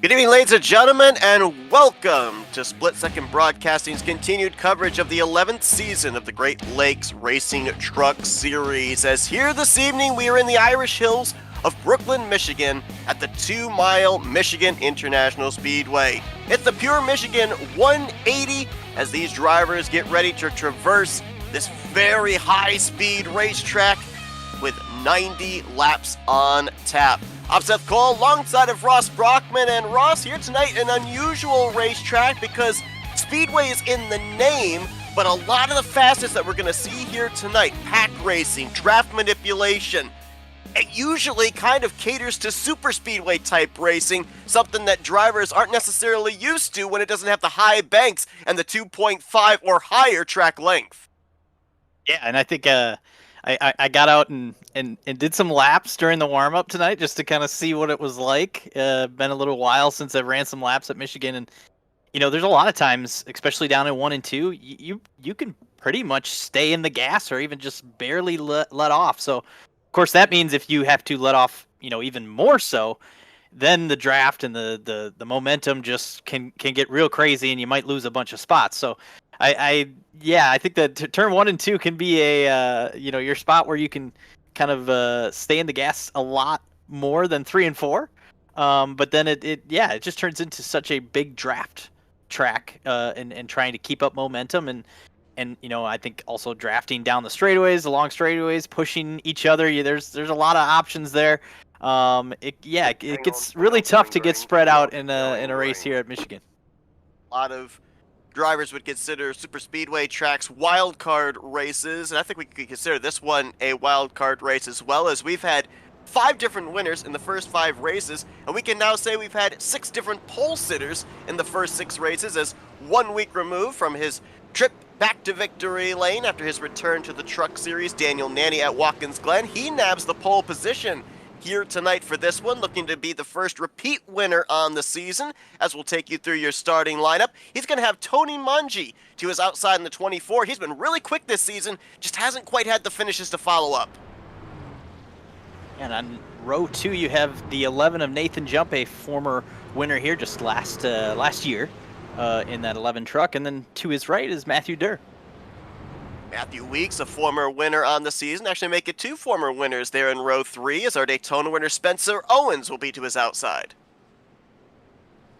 Good evening, ladies and gentlemen, and welcome to Split Second Broadcasting's continued coverage of the 11th season of the Great Lakes Racing Truck Series. As here this evening, we are in the Irish Hills of Brooklyn, Michigan at the 2 Mile Michigan International Speedway. It's the Pure Michigan 180 as these drivers get ready to traverse this very high-speed racetrack with 90 laps on tap. I'm Seth Cole alongside of Ross Brockman, and Ross, here tonight, an unusual racetrack because Speedway is in the name, but a lot of the fastest that we're going to see here tonight, pack racing, draft manipulation, it usually kind of caters to super speedway type racing, something that drivers aren't necessarily used to when it doesn't have the high banks and the 2.5 or higher track length. Yeah, and I think I got out and did some laps during the warm-up tonight just to kind of see what it was like. Been a little while since I ran some laps at Michigan, and you know, there's a lot of times, especially down in 1 and 2, you can pretty much stay in the gas or even just barely let off. So, of course, that means if you have to let off, you know, even more so, then the draft and the momentum just can get real crazy, and you might lose a bunch of spots. So, I think that turn 1 and 2 can be a your spot where you can kind of stay in the gas a lot more than 3 and 4. But then it just turns into such a big draft track and trying to keep up momentum and you know, I think also drafting down the straightaways, the long straightaways, pushing each other. There's a lot of options there. It gets really tough to get spread out in a race here at Michigan. A lot of drivers would consider super speedway tracks wild card races, and I think we could consider this one a wild card race as well, as we've had 5 different winners in the first 5 races, and we can now say we've had 6 different pole sitters in the first 6 races, as 1 week removed from his trip back to victory lane after his return to the Truck Series, Daniel Nanny at Watkins Glen, he nabs the pole position here tonight for this one, looking to be the first repeat winner on the season, as we'll take you through your starting lineup. He's going to have Tony Manji to his outside in the 24. He's been really quick this season, just hasn't quite had the finishes to follow up. And on row 2, you have the 11 of Nathan Jump, a former winner here just last year in that 11 truck. And then to his right is Matthew Durr. Matthew Weeks, a former winner on the season, actually make it 2 former winners there in row 3, as our Daytona winner Spencer Owens will be to his outside.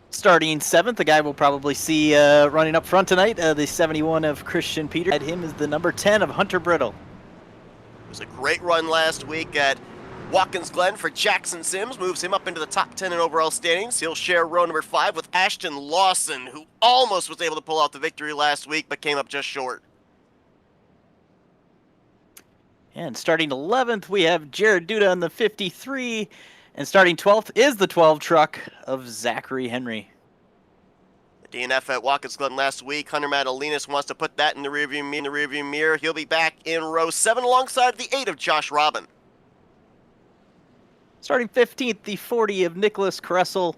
Starting 7th, the guy we'll probably see running up front tonight, the 71 of Christian Peter. At him is the number 10 of Hunter Brittle. It was a great run last week at Watkins Glen for Jackson Sims, moves him up into the top 10 in overall standings. He'll share row number 5 with Ashton Lawson, who almost was able to pull out the victory last week, but came up just short. And starting 11th, we have Jared Duda on the 53. And starting 12th is the 12 truck of Zachary Henry. The DNF at Watkins Glen last week, Hunter Madalinas wants to put that in the rearview mirror. He'll be back in row 7 alongside the 8 of Josh Robin. Starting 15th, the 40 of Nicholas Kressel.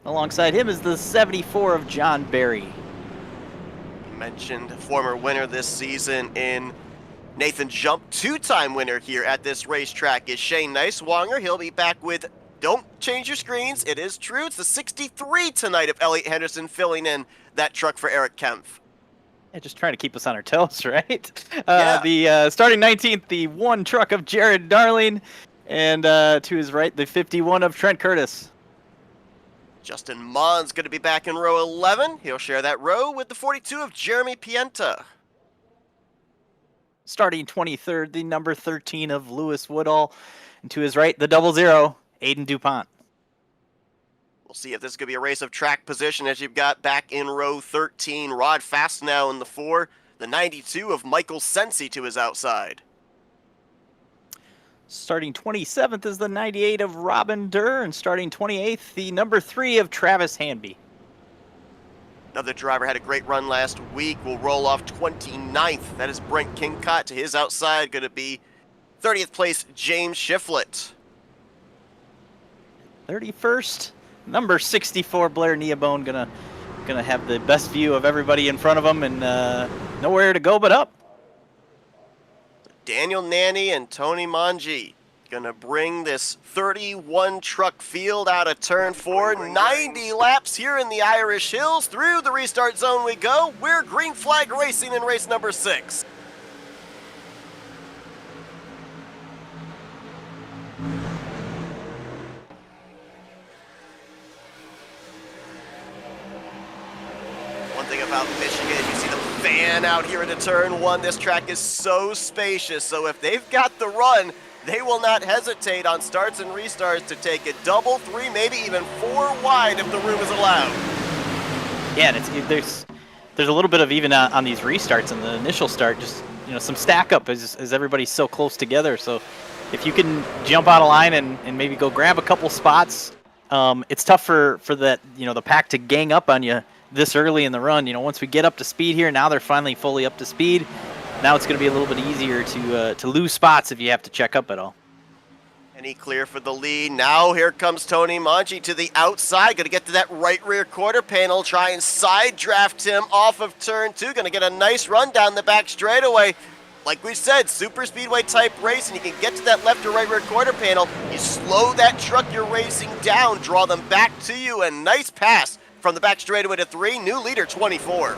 Alongside him is the 74 of John Berry. You mentioned former winner this season in Nathan Jump, 2-time winner here at this racetrack is Shane Neiswanger. He'll be back with, don't change your screens, it is true, it's the 63 tonight of Elliot Henderson filling in that truck for Eric Kempf. Yeah, just trying to keep us on our toes, right? Yeah. The starting 19th, the 1 truck of Jared Darling, and to his right, the 51 of Trent Curtis. Justin Mon's going to be back in row 11. He'll share that row with the 42 of Jeremy Pienta. Starting 23rd, the number 13 of Lewis Woodall. And to his right, the 00, Aiden DuPont. We'll see if this is going to be a race of track position, as you've got back in row 13, Rod Fastenau in the 4, the 92 of Michael Sensi to his outside. Starting 27th is the 98 of Robin Durr, and starting 28th, the number 3 of Travis Hanby. Another driver had a great run last week. Will roll off 29th. That is Brent Kincott to his outside. Going to be 30th place, James Shiflett. 31st, number 64, Blair Neabone, gonna have the best view of everybody in front of him, and nowhere to go but up. Daniel Nanny and Tony Manji Gonna bring this 31 truck field out of turn 4. 90 laps here in the Irish Hills. Through the restart zone we go. We're green flag racing in race number 6. One thing about Michigan, you see the fan out here into turn 1. This track is so spacious, so if they've got the run, they will not hesitate on starts and restarts to take it double, 3, maybe even 4 wide if the room is allowed. Yeah, and there's a little bit of even on these restarts and the initial start, just some stack up as everybody's so close together. So if you can jump out of line and maybe go grab a couple spots, it's tough for that the pack to gang up on you this early in the run. Once we get up to speed here, now they're finally fully up to speed. Now it's going to be a little bit easier to lose spots if you have to check up at all. And he clear for the lead. Now here comes Tony Mangi to the outside. Going to get to that right rear quarter panel. Try and side draft him off of turn 2. Going to get a nice run down the back straightaway. Like we said, super speedway type race, and you can get to that left or right rear quarter panel. You slow that truck you're racing down, draw them back to you, and nice pass from the back straightaway to 3. New leader 24.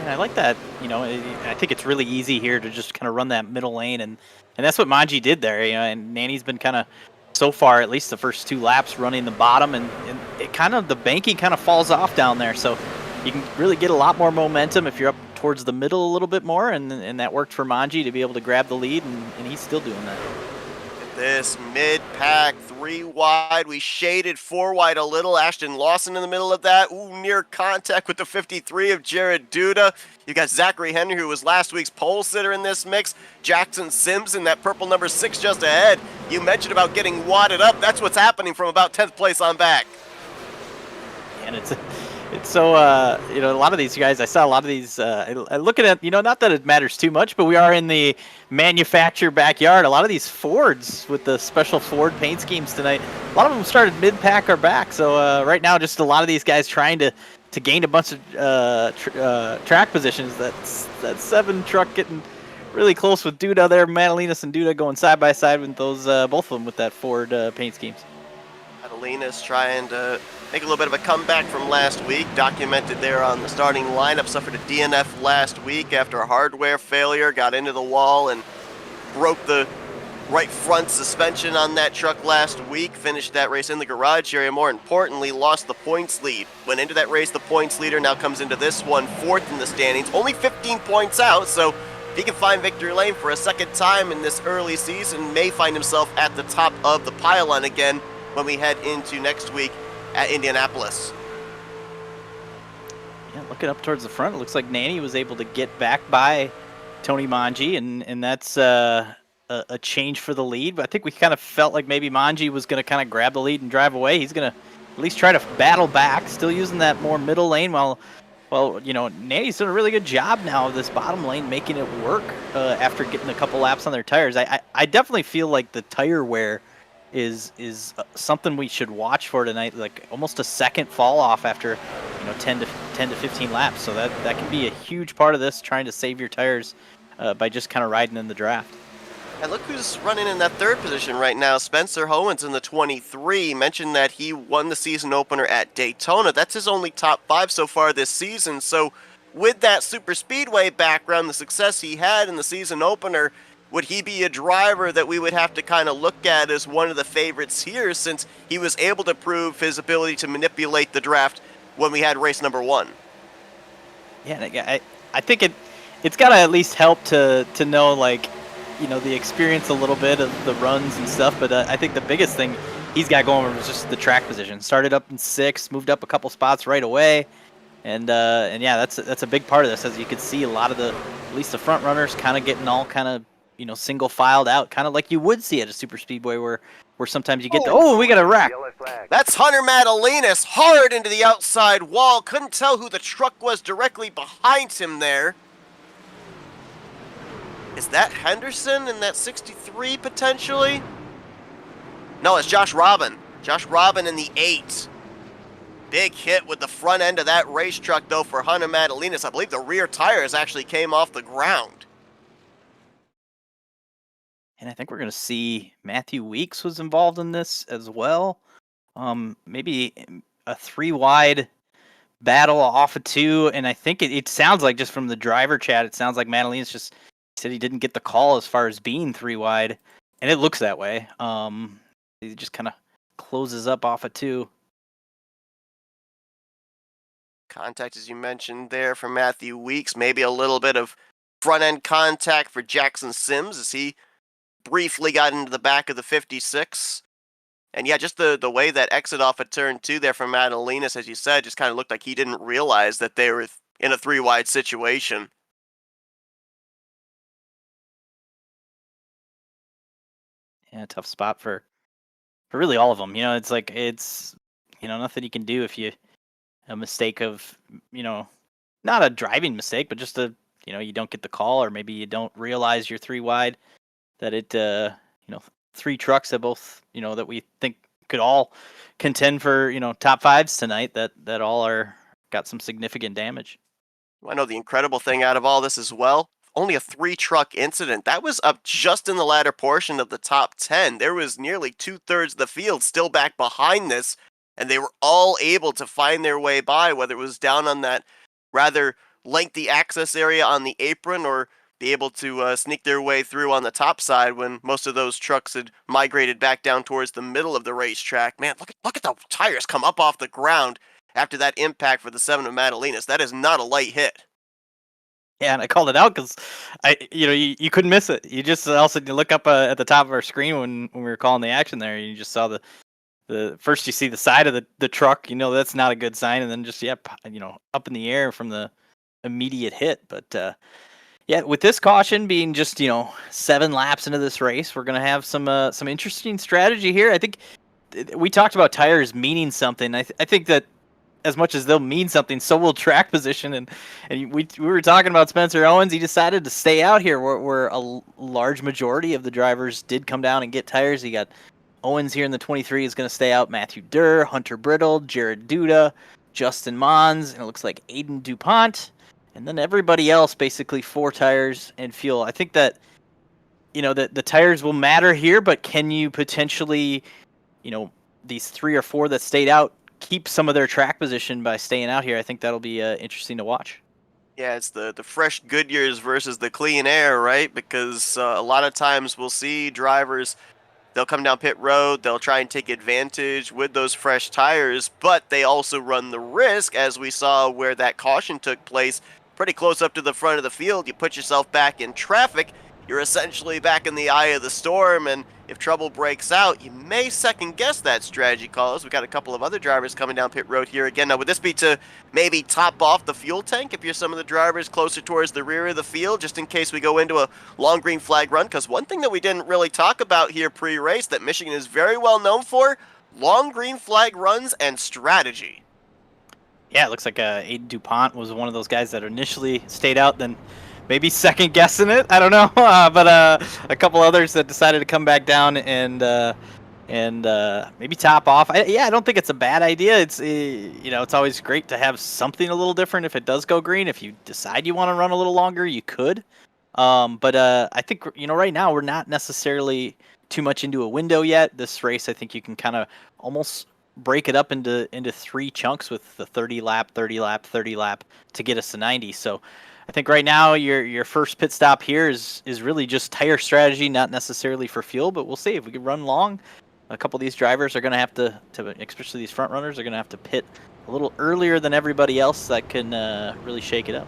I like that. I think it's really easy here to just kind of run that middle lane, and that's what Manji did there. And Nanny's been kind of, so far, at least the first 2 laps, running the bottom, and it kind of, the banking kind of falls off down there. So you can really get a lot more momentum if you're up towards the middle a little bit more, and that worked for Manji to be able to grab the lead, and he's still doing that. This mid-pack 3 wide. We shaded 4 wide a little. Ashton Lawson in the middle of that. Ooh, near contact with the 53 of Jared Duda. You got Zachary Henry, who was last week's pole sitter in this mix. Jackson Sims in that purple number 6 just ahead. You mentioned about getting wadded up. That's what's happening from about 10th place on back. And it's so, a lot of these guys, I saw a lot of these, looking at, not that it matters too much, but we are in the manufacturer backyard. A lot of these Fords with the special Ford paint schemes tonight, a lot of them started mid-pack or back. So right now, just a lot of these guys trying to gain a bunch of track positions. That 7 truck getting really close with Duda there. Madalinas and Duda going side by side with those, both of them with that Ford paint schemes. Madalinas trying to make a little bit of a comeback from last week. Documented there on the starting lineup. Suffered a DNF last week after a hardware failure. Got into the wall and broke the right front suspension on that truck last week. Finished that race in the garage area. More importantly, lost the points lead. Went into that race the points leader. Now comes into this one 4th in the standings. Only 15 points out. So if he can find victory lane for a second time in this early season, may find himself at the top of the pylon again when we head into next week at Indianapolis. Yeah, looking up towards the front, it looks like Nanny was able to get back by Tony Manji, and that's a change for the lead. But I think we kind of felt like maybe Manji was going to kind of grab the lead and drive away. He's going to at least try to battle back, still using that more middle lane, while Nanny's doing a really good job now of this bottom lane, making it work after getting a couple laps on their tires. I definitely feel like the tire wear is something we should watch for tonight, like almost a second fall off after 10 to 15 laps. So that can be a huge part of this, trying to save your tires by just kind of riding in the draft. And look who's running in that 3rd position right now. Spencer Howens in the 23. Mentioned that he won the season opener at Daytona. That's his only top 5 so far this season. So with that super speedway background, the success he had in the season opener, would he be a driver that we would have to kind of look at as one of the favorites here, since he was able to prove his ability to manipulate the draft when we had race number 1? Yeah, I think it's got to at least help to know, like, the experience a little bit of the runs and stuff. But I think the biggest thing he's got going was just the track position. Started up in 6th, moved up a couple spots right away. And yeah, that's a big part of this. As you can see, a lot of at least the front runners kind of getting all kind of single filed out, kind of like you would see at a super speedway where sometimes you get we got a wreck. That's Hunter Madalinas hard into the outside wall. Couldn't tell who the truck was directly behind him there. Is that Henderson in that 63 potentially? No, it's Josh Robin. Josh Robin in the 8. Big hit with the front end of that race truck though for Hunter Madalinas. I believe the rear tires actually came off the ground. And I think we're going to see Matthew Weeks was involved in this as well. Maybe a 3-wide battle off of 2, and I think it sounds like, just from the driver chat, it sounds like Madeline's just said he didn't get the call as far as being 3-wide, and it looks that way. He just kind of closes up off of 2. Contact, as you mentioned there, from Matthew Weeks. Maybe a little bit of front-end contact for Jackson Sims as he briefly got into the back of the 56. And yeah, just the way that exit off of turn 2 there from Madelinas, as you said, just kind of looked like he didn't realize that they were in a 3-wide situation. Yeah, tough spot for really all of them. It's like, nothing you can do if a mistake of, not a driving mistake, but just you don't get the call, or maybe you don't realize you're 3-wide, that it, 3 trucks that both, that we think could all contend for, top 5s tonight, that all got some significant damage. I know the incredible thing out of all this as well, only a 3-truck incident. That was up just in the latter portion of the top 10. There was nearly 2/3 of the field still back behind this, and they were all able to find their way by, whether it was down on that rather lengthy access area on the apron, or be able to sneak their way through on the top side when most of those trucks had migrated back down towards the middle of the racetrack. Man, look at the tires come up off the ground after that impact for the 7 of Madelinas. That is not a light hit. Yeah, and I called it out because you couldn't miss it. You just also, you look up at the top of our screen when we were calling the action there, you just saw the first, you see the side of the truck, that's not a good sign, and then just up in the air from the immediate hit. But yeah, with this caution being just 7 laps into this race, we're gonna have some interesting strategy here. I think we talked about tires meaning something. I think that as much as they'll mean something, so will track position. And we were talking about Spencer Owens. He decided to stay out here where a large majority of the drivers did come down and get tires. He got Owens here in the 23 is going to stay out. Matthew Durr, Hunter Brittle, Jared Duda, Justin Mons, and it looks like Aiden DuPont. And then everybody else, basically 4 tires and fuel. I think that, the tires will matter here, but can you potentially, these 3 or 4 that stayed out, keep some of their track position by staying out here? I think that'll be interesting to watch. Yeah, it's the fresh Goodyears versus the clean air, right? Because a lot of times we'll see drivers, they'll come down pit road, they'll try and take advantage with those fresh tires, but they also run the risk, as we saw where that caution took place, pretty close up to the front of the field. You put yourself back in traffic, you're essentially back in the eye of the storm, and if trouble breaks out, you may second guess that strategy call. We've got a couple of other drivers coming down pit road here again. Now, would this be to maybe top off the fuel tank if you're some of the drivers closer towards the rear of the field, just in case we go into a long green flag run? Because one thing that we didn't really talk about here pre-race that Michigan is very well known for, long green flag runs and strategy. Yeah, it looks like Aiden DuPont was one of those guys that initially stayed out, then maybe second guessing it. I don't know, but a couple others that decided to come back down and maybe top off. I don't think it's a bad idea. It's it's always great to have something a little different if it does go green. If you decide you want to run a little longer, you could. But I think right now we're not necessarily too much into a window yet. This race, I think you can kind of almost break it up into 3 chunks with the 30 lap, 30 lap, 30 lap to get us to 90. So I think right now your first pit stop here is really just tire strategy, not necessarily for fuel, but we'll see if we can run long. A couple of these drivers are going to have to, especially these front runners, are going to have to pit a little earlier than everybody else. That can really shake it up.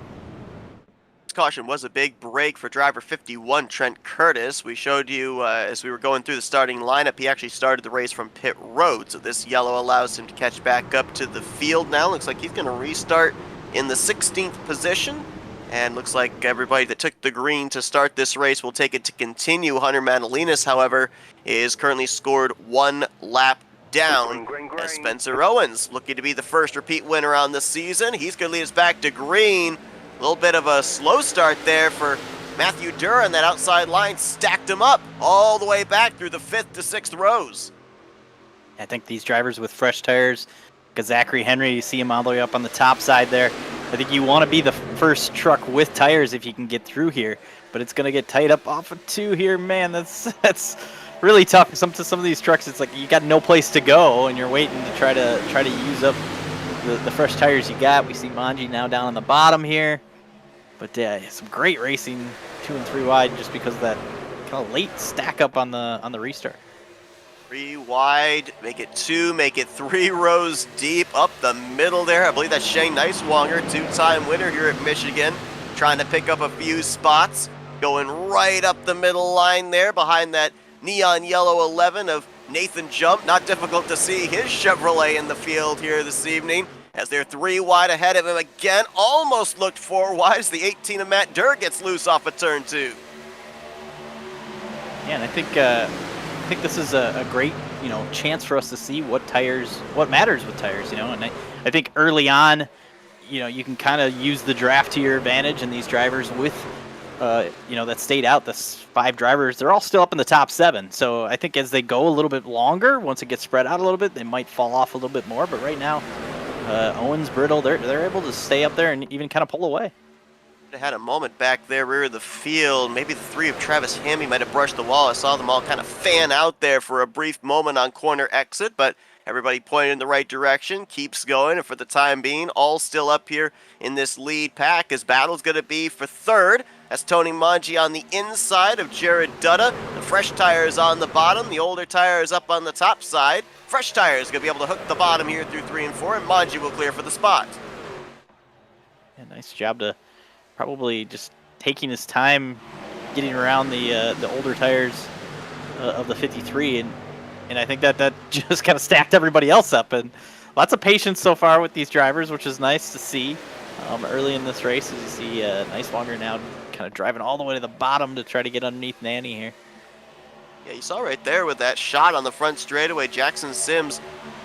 This caution was a big break for driver 51, Trent Curtis. We showed you as we were going through the starting lineup, he actually started the race from pit road, so this yellow allows him to catch back up to the field now. Looks like he's going to restart in the 16th position. And looks like everybody that took the green to start this race will take it to continue. Hunter Madelinas, however, is currently scored 1 lap down. As Spencer Owens, looking to be the first repeat winner on the season. He's going to lead us back to green. A little bit of a slow start there for Matthew Durr, and that outside line stacked him up all the way back through the 5th to 6th rows. I think these drivers with fresh tires, because Zachary Henry, you see him all the way up on the top side there. I think you want to be the first truck with tires if you can get through here. but it's gonna get tight up off of 2 here. Man, that's really tough. Some of these trucks, it's like you got no place to go, and you're waiting to try to use up the fresh tires you got. We see Manji now down on the bottom here, but some great racing 2 and 3 wide just because of that kind of late stack up on the restart. 3 wide, make it 2, make it 3 rows deep up the middle there. I believe that's Shane Nicewanger, 2-time winner here at Michigan, trying to pick up a few spots, going right up the middle line there behind that neon yellow 11 of Nathan Jump. Not difficult to see his Chevrolet in the field here this evening as they're 3 wide ahead of him again. Almost looked 4 wide as the 18 of Matt Durr gets loose off of turn 2. Yeah, and I think this is a great, chance for us to see what matters with tires, and I think early on, you can kind of use the draft to your advantage, and these drivers with, that stayed out, the 5 drivers, they're all still up in the top 7. So I think as they go a little bit longer, once it gets spread out a little bit, they might fall off a little bit more. But right now, Owens, Brittle, they're able to stay up there and even kind of pull away. They had a moment back there, rear of the field. Maybe the 3 of Travis Hamby might have brushed the wall. I saw them all kind of fan out there for a brief moment on corner exit, but everybody pointed in the right direction, keeps going, and for the time being, all still up here in this lead pack. His battle's going to be for 3rd. That's Tony Manji on the inside of Jared Dutta. The fresh tires on the bottom, the older tires up on the top side. Fresh tires going to be able to hook the bottom here through 3 and 4, and Manji will clear for the spot. Yeah, nice job to probably just taking his time getting around the older tires of the 53, and I think that just kind of stacked everybody else up, and lots of patience so far with these drivers, which is nice to see early in this race. As you see Nicewanger now kind of driving all the way to the bottom to try to get underneath Nanny here. Yeah, you saw right there with that shot on the front straightaway, Jackson Sims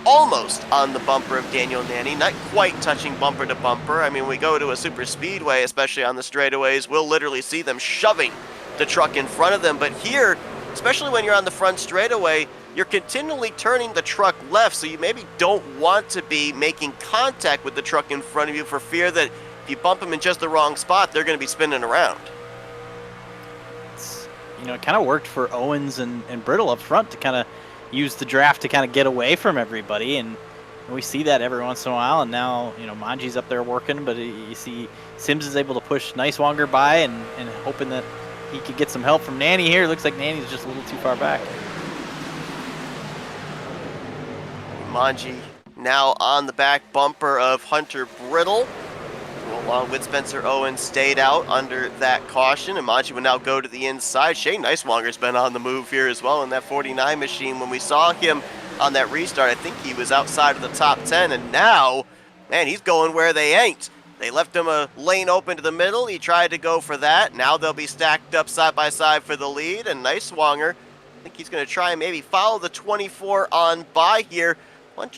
almost on the bumper of Daniel Nanny, not quite touching bumper to bumper. I mean, we go to a super speedway, especially on the straightaways, we'll literally see them shoving the truck in front of them. But here, especially when you're on the front straightaway, you're continually turning the truck left, so you maybe don't want to be making contact with the truck in front of you for fear that if you bump them in just the wrong spot, they're going to be spinning around. It kind of worked for Owens and Brittle up front to kind of use the draft to kind of get away from everybody, and we see that every once in a while. And now, Manji's up there working, but you see Sims is able to push Nicewanger by and hoping that he could get some help from Nanny here. Looks like Nanny's just a little too far back. Manji now on the back bumper of Hunter Brittle, along with Spencer Owens, stayed out under that caution, and Manji will now go to the inside. Shane Nicewanger's been on the move here as well in that 49 machine. When we saw him on that restart, I think he was outside of the top 10, and now, man, he's going where they ain't. They left him a lane open to the middle. He tried to go for that. Now they'll be stacked up side by side for the lead, and Nicewanger, I think he's going to try and maybe follow the 24 on by here. One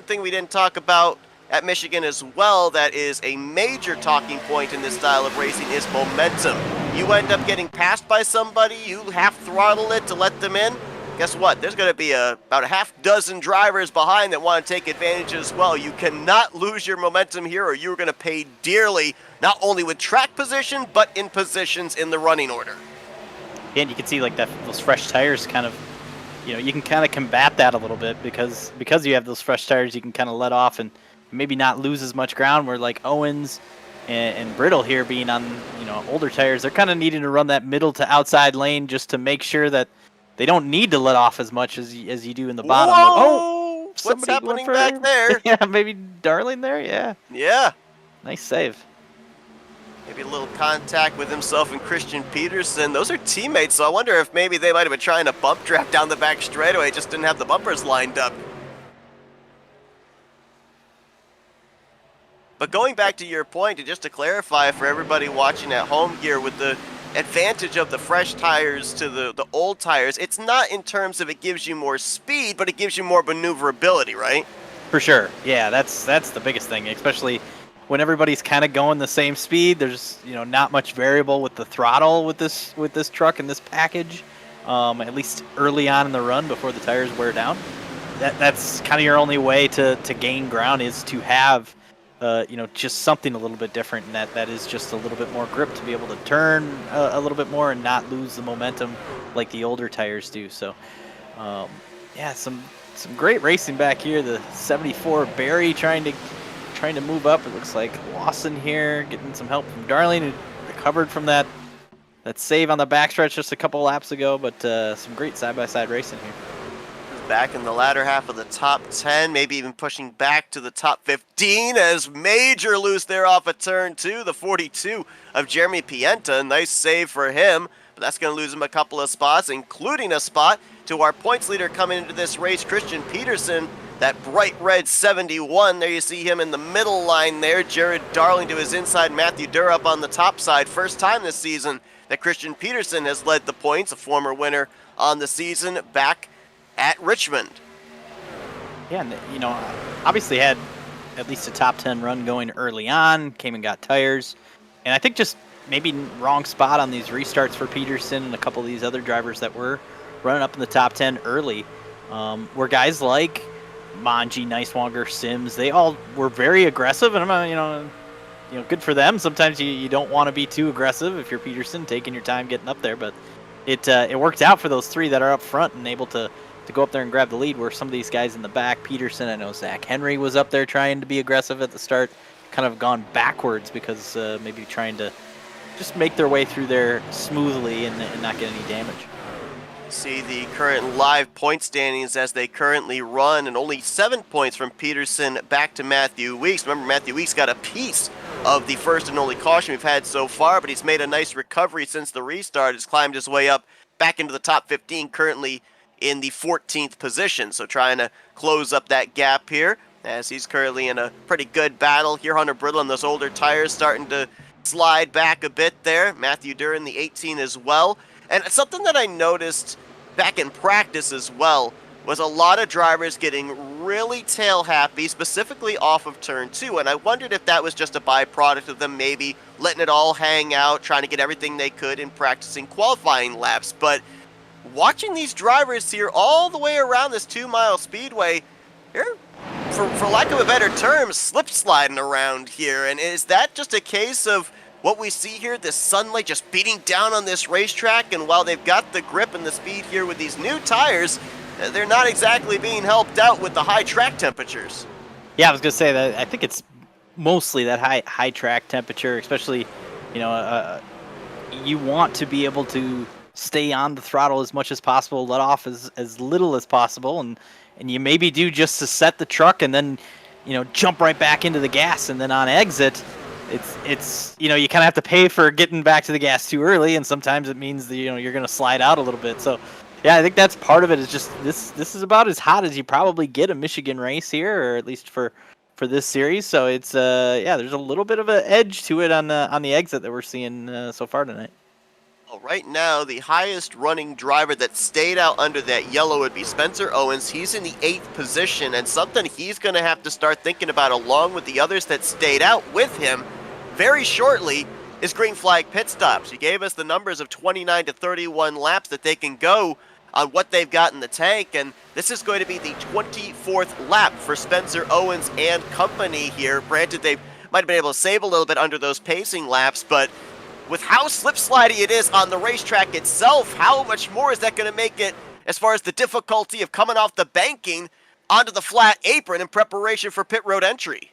thing we didn't talk about at Michigan as well that is a major talking point in this style of racing is momentum. You end up getting passed by somebody, you half throttle it to let them in. Guess what? There's going to be about a half dozen drivers behind that want to take advantage as well. You cannot lose your momentum here, or you're going to pay dearly, not only with track position, but in positions in the running order. And you can see like those fresh tires kind of, you can kind of combat that a little bit because you have those fresh tires, you can kind of let off and maybe not lose as much ground. Where like Owens and Brittle here being on older tires, they're kind of needing to run that middle to outside lane just to make sure that they don't need to let off as much as you do in the bottom. Whoa! What's happening back there? Yeah, maybe Darling there. Yeah, nice save. Maybe a little contact with himself and Christian Peterson. Those are teammates, so I wonder if maybe they might have been trying to bump draft down the back straightaway, just didn't have the bumpers lined up. But going back to your point, and just to clarify for everybody watching at home here, with the advantage of the fresh tires to the old tires, it's not in terms of it gives you more speed, but it gives you more maneuverability, right? For sure. Yeah, that's the biggest thing, especially when everybody's kind of going the same speed. There's not much variable with the throttle with this truck and this package, at least early on in the run before the tires wear down. That's kind of your only way to gain ground, is to have just something a little bit different, and that is just a little bit more grip to be able to turn a little bit more and not lose the momentum like the older tires do. So, yeah, some great racing back here. The 74 Barry trying to move up. It looks like Lawson here getting some help from Darling, who recovered from that save on the backstretch just a couple laps ago. But some great side-by-side racing here. Back in the latter half of the top 10, maybe even pushing back to the top 15 as major loose there off of turn 2, the 42 of Jeremy Pienta. Nice save for him, but that's going to lose him a couple of spots, including a spot to our points leader coming into this race, Christian Peterson, that bright red 71. There you see him in the middle line there. Jared Darling to his inside, Matthew Durr up on the top side. First time this season that Christian Peterson has led the points, a former winner on the season back at Richmond. Yeah, and obviously had at least a top 10 run going early on, came and got tires, and I think just maybe wrong spot on these restarts for Peterson and a couple of these other drivers that were running up in the top 10 early, were guys like Manji, Neiswanger, Sims. They all were very aggressive, and I'm good for them. Sometimes you don't want to be too aggressive if you're Peterson, taking your time getting up there, but it worked out for those three that are up front and able to go up there and grab the lead, where some of these guys in the back, Peterson, I know Zach Henry was up there trying to be aggressive at the start, kind of gone backwards because maybe trying to just make their way through there smoothly and not get any damage. See the current live point standings as they currently run, and only 7 points from Peterson back to Matthew Weeks. Remember, Matthew Weeks got a piece of the first and only caution we've had so far, but he's made a nice recovery since the restart. Has climbed his way up back into the top 15, currently in the 14th position. So trying to close up that gap here, as he's currently in a pretty good battle here. Hunter Brittle on those older tires starting to slide back a bit there. Matthew Durr in the 18 as well. And something that I noticed back in practice as well was a lot of drivers getting really tail happy, specifically off of turn 2. And I wondered if that was just a byproduct of them maybe letting it all hang out, trying to get everything they could in practicing qualifying laps. But watching these drivers here all the way around this 2-mile speedway, they're, for lack of a better term, slip sliding around here. And is that just a case of what we see here, this sunlight just beating down on this racetrack, and while they've got the grip and the speed here with these new tires, they're not exactly being helped out with the high track temperatures? Yeah, I was going to say that I think it's mostly that high track temperature, especially, you want to be able to stay on the throttle as much as possible, let off as little as possible, and you maybe do just to set the truck and then, jump right back into the gas, and then on exit, it's you kind of have to pay for getting back to the gas too early, and sometimes it means that you're going to slide out a little bit. So yeah, I think that's part of it. Is just this is about as hot as you probably get a Michigan race here, or at least for this series. So it's there's a little bit of an edge to it on the exit that we're seeing so far tonight. Well, right now, the highest running driver that stayed out under that yellow would be Spencer Owens. He's in the 8th position, and something he's going to have to start thinking about, along with the others that stayed out with him very shortly, is green flag pit stops. He gave us the numbers of 29 to 31 laps that they can go on what they've got in the tank, and this is going to be the 24th lap for Spencer Owens and company here. Granted, they might have been able to save a little bit under those pacing laps, but with how slip-slidey it is on the racetrack itself, how much more is that going to make it as far as the difficulty of coming off the banking onto the flat apron in preparation for pit road entry?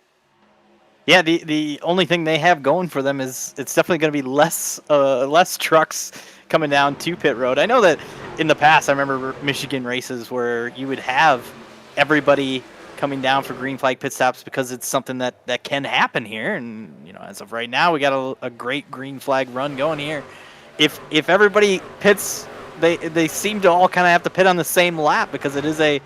Yeah, the only thing they have going for them is it's definitely going to be less trucks coming down to pit road. I know that in the past, I remember Michigan races where you would have everybody coming down for green flag pit stops because it's something that can happen here. And as of right now, we got a great green flag run going here. If everybody pits, they seem to all kind of have to pit on the same lap, because it is a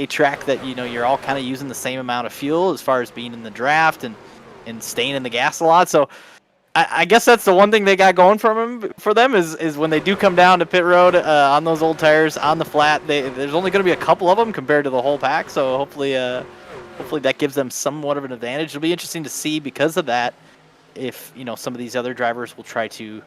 track that you're all kind of using the same amount of fuel as far as being in the draft and staying in the gas a lot. So I guess that's the one thing they got going for them is when they do come down to pit road on those old tires on the flat, there's only going to be a couple of them compared to the whole pack. So hopefully that gives them somewhat of an advantage. It'll be interesting to see, because of that, if some of these other drivers will try to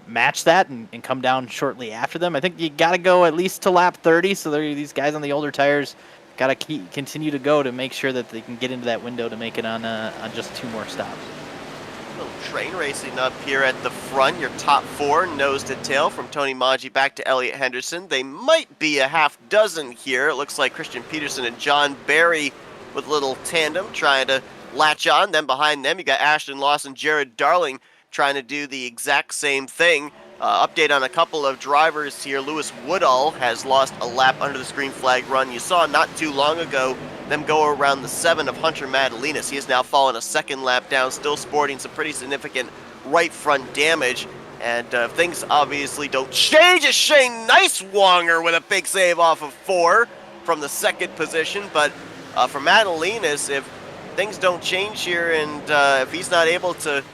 match that and come down shortly after them. I think you got to go at least to lap 30, so these guys on the older tires gotta continue to go to make sure that they can get into that window to make it on just 2 more stops. Little train racing up here at the front. Your top 4, nose to tail, from Tony Maggi back to Elliott Henderson. They might be a half dozen here. It looks like Christian Peterson and John Barry with a little tandem trying to latch on. Then behind them, you got Ashton Lawson, Jared Darling trying to do the exact same thing. Update on a couple of drivers here. Lewis Woodall has lost a lap under the green flag run. You saw not too long ago them go around the 7 of Hunter Madalinas. He has now fallen a 2nd lap down, still sporting some pretty significant right front damage. And things obviously don't change. It's Shane Nicewanger with a big save off of 4 from the 2nd position. But for Madalinas, if things don't change here and if he's not able to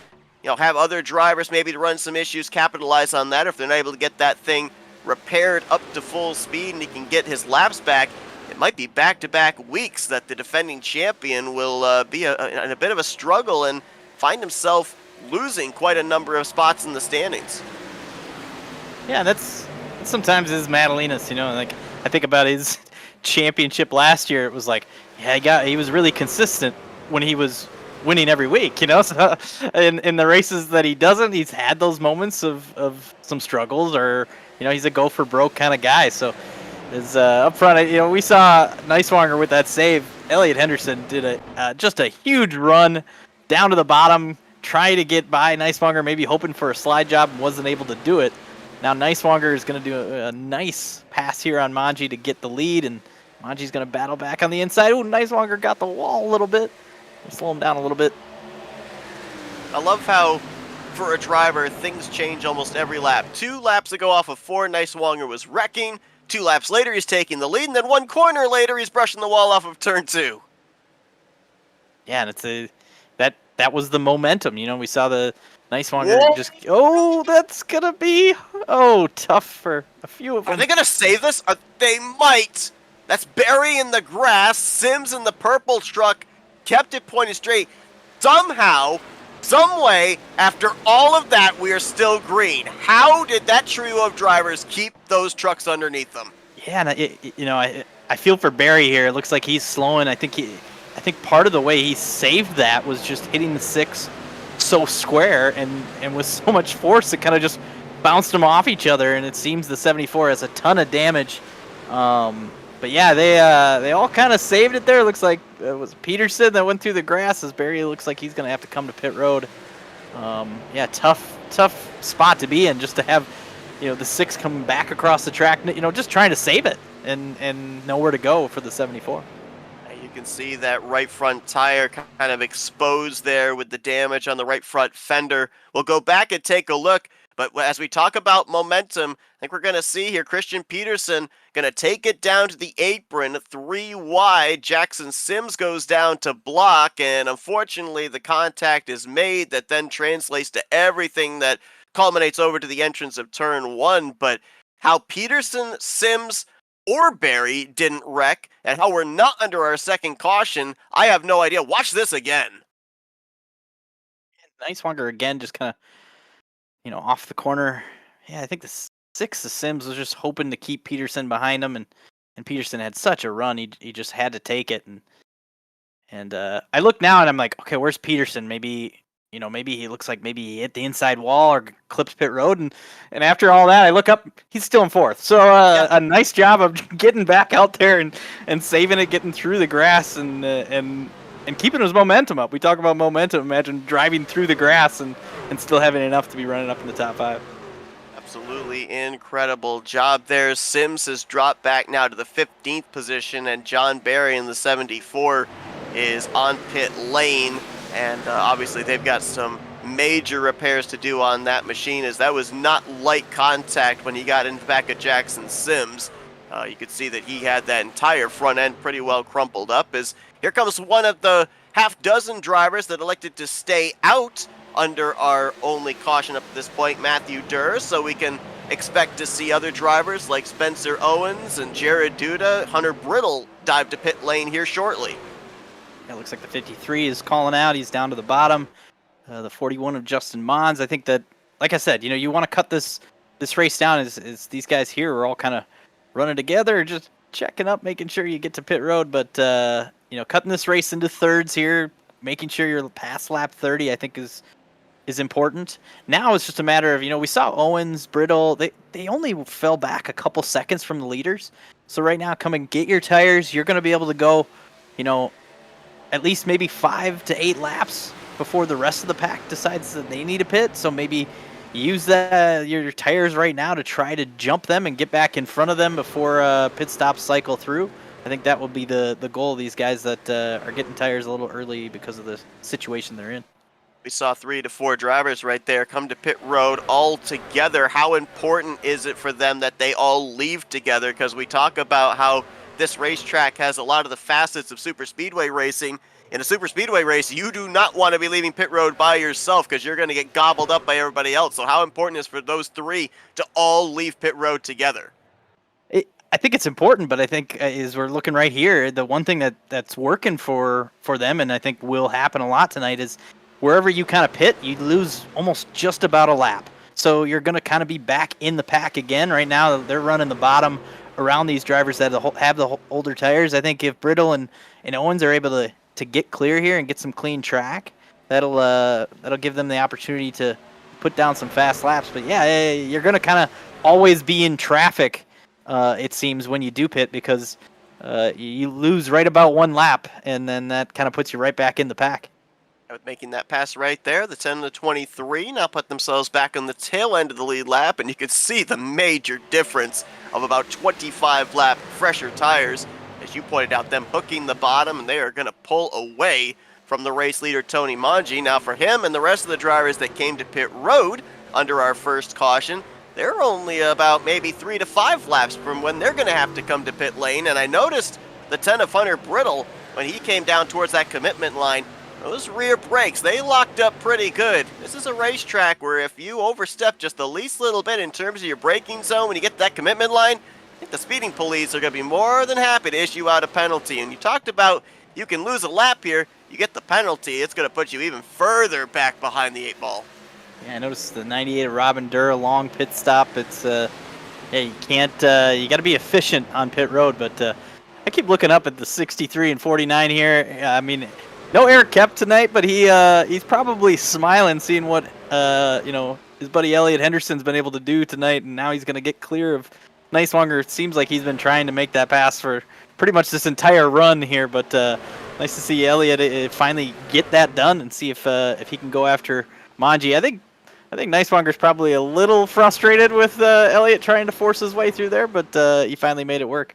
have other drivers maybe to run some issues, capitalize on that, or if they're not able to get that thing repaired up to full speed and he can get his laps back, it might be back-to-back weeks that the defending champion will be in a bit of a struggle and find himself losing quite a number of spots in the standings. Yeah, that's sometimes is Madalinas, like I think about his championship last year. It was like, yeah, he was really consistent when he was winning every week, so in the races that he doesn't, he's had those moments of some struggles, or he's a go for broke kind of guy. So is up front, we saw Nicewanger with that save. Elliott Henderson did just a huge run down to the bottom, trying to get by Nicewanger, maybe hoping for a slide job, and wasn't able to do it. Now Nicewanger is going to do a nice pass here on Maggi to get the lead, and Maggi's going to battle back on the inside. Ooh, Nicewanger got the wall a little bit. Slow him down a little bit. I love how, for a driver, things change almost every lap. 2 laps ago off of 4, Nicewanger was wrecking. 2 laps later, he's taking the lead, and then 1 corner later, he's brushing the wall off of turn 2. Yeah, and it's that was the momentum. We saw the Nicewanger just. Oh, that's gonna be tough for a few of them. Are they gonna save this? They might. That's Barry in the grass, Sims in the purple truck. Kept it pointed straight. Somehow, some way, after all of that, we are still green. How did that trio of drivers keep those trucks underneath them? Yeah, and I feel for Barry here. It looks like he's slowing. I think part of the way he saved that was just hitting the 6 so square and with so much force it kind of just bounced them off each other. And it seems the 74 has a ton of damage. But yeah, they all kind of saved it there. It looks like it was Peterson that went through the grass. As Barry looks like he's going to have to come to pit road. Yeah, tough spot to be in, just to have the 6 coming back across the track. Just trying to save it and nowhere to go for the 74. You can see that right front tire kind of exposed there with the damage on the right front fender. We'll go back and take a look. But as we talk about momentum, I think we're going to see here Christian Peterson going to take it down to the apron, 3 wide. Jackson Sims goes down to block, and unfortunately the contact is made that then translates to everything that culminates over to the entrance of turn 1. But how Peterson, Sims, or Barry didn't wreck, and how we're not under our 2nd caution, I have no idea. Watch this again. Nicewanger again, just kind of off the corner. Yeah, I think the 6 of Sims was just hoping to keep Peterson behind him, and Peterson had such a run, he just had to take it. And I look now and I'm like, okay, where's Peterson? Maybe he looks like maybe he hit the inside wall or clipped pit road, and after all that, I look up, he's still in 4th. So a nice job of getting back out there and saving it, getting through the grass and keeping his momentum up. We talk about momentum. Imagine driving through the grass and still having enough to be running up in the top 5. Absolutely incredible job there. Sims has dropped back now to the 15th position, and John Barry in the 74 is on pit lane. And obviously they've got some major repairs to do on that machine, as that was not light contact when he got in the back of Jackson Sims. You could see that he had that entire front end pretty well crumpled up. As here comes one of the half dozen drivers that elected to stay out under our only caution up to this point, Matthew Durr. So we can expect to see other drivers like Spencer Owens and Jared Duda, Hunter Brittle dive to pit lane here shortly. It looks like the 53 is calling out. He's down to the bottom. The 41 of Justin Mons. I think that, like I said, you want to cut this race down. Is these guys here are all kind of running together. Just checking up, making sure you get to pit road, but cutting this race into thirds here, making sure you're past lap 30, I think is important. Now it's just a matter of, we saw Owens, Brittle, they only fell back a couple seconds from the leaders. So right now, come and get your tires. You're going to be able to go, at least maybe 5 to 8 laps before the rest of the pack decides that they need a pit. So maybe use your tires right now to try to jump them and get back in front of them before pit stops cycle through. I think that will be the goal of these guys that are getting tires a little early because of the situation they're in. We saw 3 to 4 drivers right there come to pit road all together. How important is it for them that they all leave together? Because we talk about how this racetrack has a lot of the facets of super speedway racing. In a super speedway race, you do not want to be leaving pit road by yourself because you're going to get gobbled up by everybody else. So how important is for those 3 to all leave pit road together? I think it's important, but I think as we're looking right here, the one thing that's working for them, and I think will happen a lot tonight, is wherever you kind of pit, you lose almost just about a lap. So you're going to kind of be back in the pack again. Right now, they're running the bottom around these drivers that have the older tires. I think if Brittle and Owens are able to get clear here and get some clean track, that'll give them the opportunity to put down some fast laps. But yeah, you're going to kind of always be in traffic, it seems, when you do pit, because you lose right about 1 lap, and then that kind of puts you right back in the pack. Making that pass right there, the 10 to 23 now put themselves back on the tail end of the lead lap, and you can see the major difference of about 25 lap fresher tires. As you pointed out, them hooking the bottom, and they are going to pull away from the race leader, Tony Mangi. Now for him and the rest of the drivers that came to pit road under our first caution, they're only about maybe 3 to 5 laps from when they're going to have to come to pit lane. And I noticed the 10 of Hunter Brittle, when he came down towards that commitment line, those rear brakes, they locked up pretty good. This is a racetrack where if you overstep just the least little bit in terms of your braking zone when you get to that commitment line, I think the speeding police are going to be more than happy to issue out a penalty. And you talked about you can lose a lap here, you get the penalty, it's going to put you even further back behind the 8 ball. Yeah, I noticed the 98 of Robin Durr, long pit stop. It's you can't you got to be efficient on pit road, but I keep looking up at the 63 and 49 here. I mean, no Eric Kep tonight, but he's probably smiling seeing what his buddy Elliot Henderson's been able to do tonight, and now he's going to get clear of Niswanger. It seems like he's been trying to make that pass for pretty much this entire run here, but nice to see Elliot finally get that done and see if he can go after Mangi. I think Niswanger's probably a little frustrated with Elliot trying to force his way through there, but he finally made it work.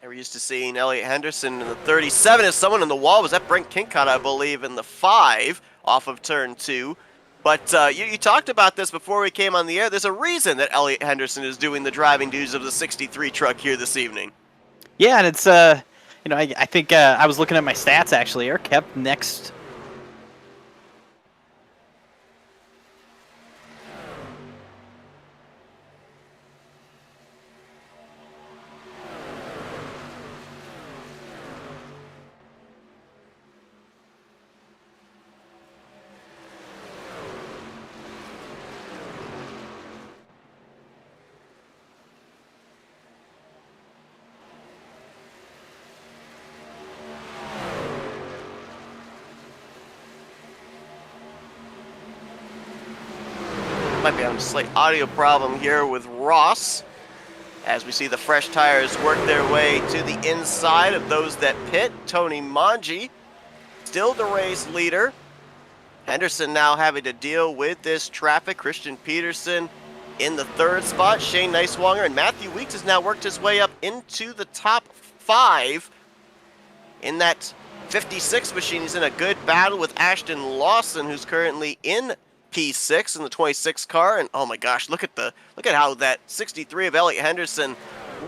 We're used to seeing Elliot Henderson in the 37 as someone in the wall. Was that Brent Kincott, I believe, in the 5 off of turn 2. But you talked about this before we came on the air. There's a reason that Elliot Henderson is doing the driving duties of the 63 truck here this evening. Yeah, and it's, I think I was looking at my stats, actually. Eric Kep next. Might be having a slight audio problem here with Ross, as we see the fresh tires work their way to the inside of those that pit. Tony Mangi, still the race leader. Henderson now having to deal with this traffic. Christian Peterson in the 3rd spot. Shane Niswanger and Matthew Weeks has now worked his way up into the top 5 in that 56 machine. He's in a good battle with Ashton Lawson, who's currently in P6 in the 26 car. And oh my gosh, look at how that 63 of Elliot Henderson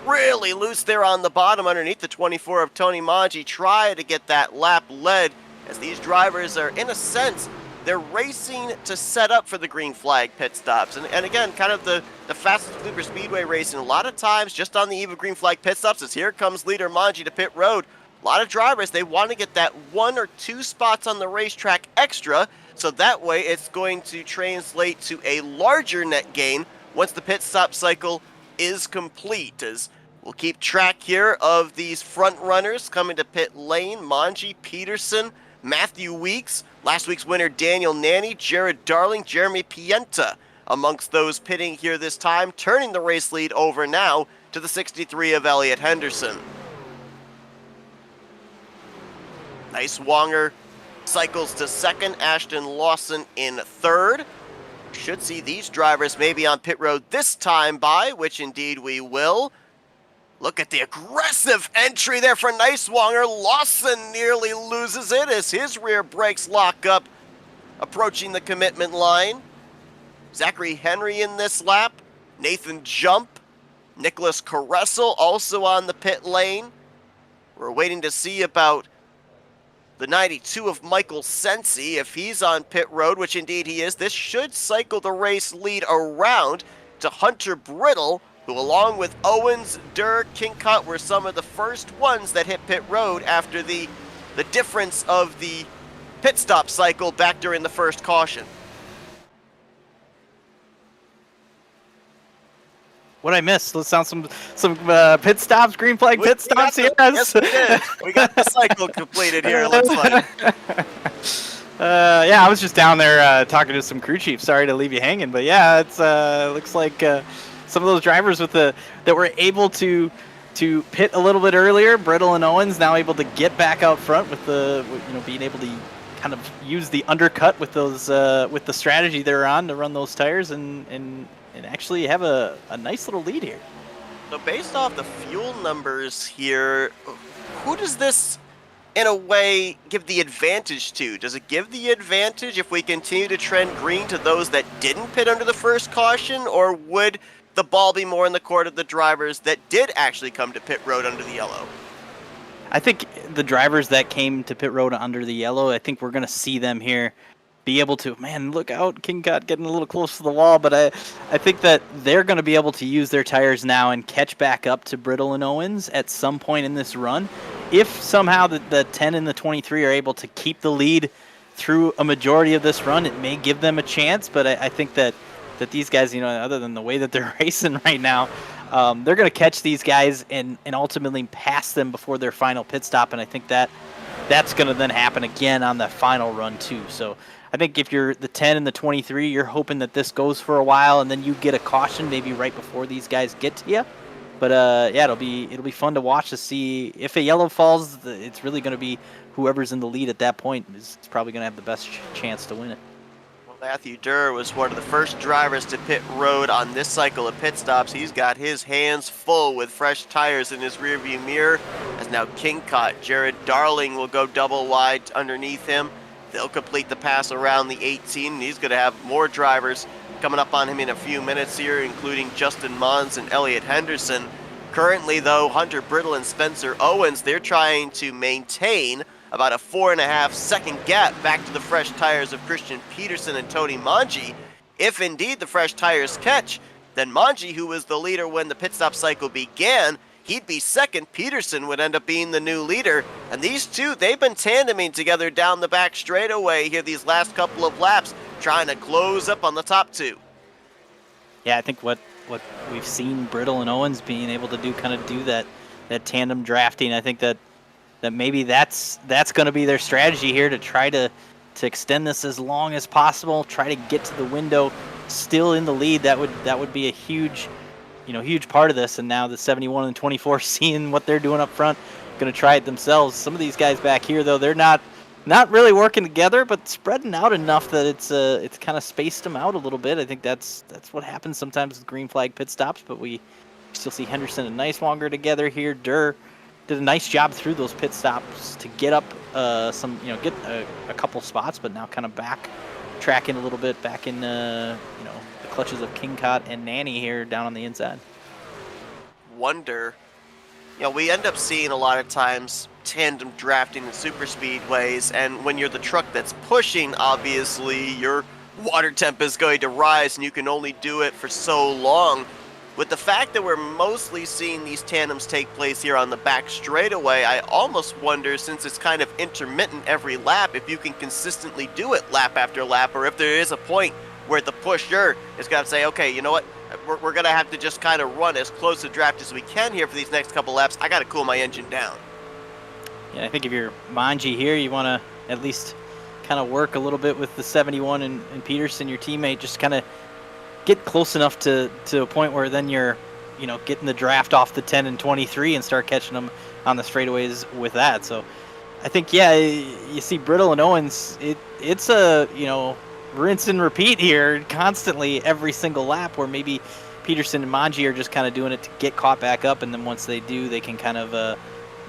really loose there on the bottom underneath the 24 of Tony Mangi. Try to get that lap led, as these drivers are, in a sense, they're racing to set up for the green flag pit stops. And again, kind of the fastest super speedway racing, a lot of times just on the eve of green flag pit stops, as here comes leader Mangi to pit road. A lot of drivers, they want to get that 1 or 2 spots on the racetrack extra, so that way it's going to translate to a larger net gain once the pit stop cycle is complete. As We'll keep track here of these front runners coming to pit lane. Manji, Peterson, Matthew Weeks, last week's winner Daniel Nanny, Jared Darling, Jeremy Pienta amongst those pitting here this time, turning the race lead over now to the 63 of Elliott Henderson. Nice Wonger cycles to second, Ashton Lawson in third. Should see these drivers maybe on pit road this time by, which indeed we will. Look at the aggressive entry there for Nicewanger. Lawson nearly loses it as his rear brakes lock up, approaching the commitment line. Zachary Henry in this lap. Nathan Jump. Nicholas Caressel also on the pit lane. We're waiting to see about the 92 of Michael Sensi, if he's on pit road, which indeed he is. This should cycle the race lead around to Hunter Brittle, who along with Owens, Durr, Kingcott were some of the first ones that hit pit road after the difference of the pit stop cycle back during the first caution. What I missed? Let's sound some pit stops, green flag pit stops here. Yes, we did. We got the cycle completed here, it looks like. Yeah, I was just down there talking to some crew chiefs. Sorry to leave you hanging, but yeah, it's looks like some of those drivers that were able to pit a little bit earlier, Brittle and Owens, now able to get back out front with being able to kind of use the undercut with those with the strategy they're on to run those tires and actually have a nice little lead here. So based off the fuel numbers here, who does this, in a way, give the advantage to? Does it give the advantage if we continue to trend green to those that didn't pit under the first caution, or would the ball be more in the court of the drivers that did actually come to pit road under the yellow? I think the drivers that came to pit road under the yellow, I think we're going to see them here be able to, man, look out, Kingcott getting a little close to the wall, but I think that they're going to be able to use their tires now and catch back up to Brittle and Owens at some point in this run. If somehow the 10 and the 23 are able to keep the lead through a majority of this run, it may give them a chance, but I think that these guys, other than the way that they're racing right now, they're going to catch these guys and ultimately pass them before their final pit stop, and I think that's going to then happen again on the final run too. So I think if you're the 10 and the 23, you're hoping that this goes for a while and then you get a caution maybe right before these guys get to you. But yeah, it'll be fun to watch to see if a yellow falls. It's really going to be whoever's in the lead at that point is probably going to have the best chance to win it. Well, Matthew Durr was one of the first drivers to pit road on this cycle of pit stops. He's got his hands full with fresh tires in his rearview mirror. As now Kingcott, Jared Darling will go double wide underneath him. They'll complete the pass around the 18, and he's going to have more drivers coming up on him in a few minutes here, including Justin Mons and Elliott Henderson. Currently, though, Hunter Brittle and Spencer Owens, they're trying to maintain about a 4.5 second gap back to the fresh tires of Christian Peterson and Tony Manji. If indeed the fresh tires catch, then Manji, who was the leader when the pit stop cycle began, he'd be second. Peterson would end up being the new leader. And these two, they've been tandeming together down the back straightaway here these last couple of laps, trying to close up on the top two. Yeah, I think what we've seen Brittle and Owens being able to do, kind of do that tandem drafting. I think that maybe that's going to be their strategy here, to try to extend this as long as possible, try to get to the window still in the lead. That would be a huge part of this. And now the 71 and 24 seeing what they're doing up front, going to try it themselves. Some of these guys back here, though, they're not really working together, but spreading out enough that it's kind of spaced them out a little bit. I think that's what happens sometimes with green flag pit stops, but we still see Henderson and Nicewanger together here. Durr did a nice job through those pit stops to get up get a couple spots, but now kind of back tracking a little bit back in the clutches of Kingcott and Nanny here down on the inside. Wonder, we end up seeing a lot of times tandem drafting in super speedways, and when you're the truck that's pushing, obviously your water temp is going to rise and you can only do it for so long. With the fact that we're mostly seeing these tandems take place here on the back straightaway, I almost wonder, since it's kind of intermittent every lap, if you can consistently do it lap after lap, or if there is a point where the pusher is going to say, okay, you know what, we're going to have to just kind of run as close to draft as we can here for these next couple laps. I got to cool my engine down. Yeah, I think if you're Manji here, you want to at least kind of work a little bit with the 71 and Peterson, your teammate, just kind of get close enough to a point where then you're, getting the draft off the 10 and 23 and start catching them on the straightaways with that. So I think, yeah, you see Brittle and Owens, it's a, rinse and repeat here constantly every single lap, where maybe Peterson and Manji are just kind of doing it to get caught back up, and then once they do, they can kind of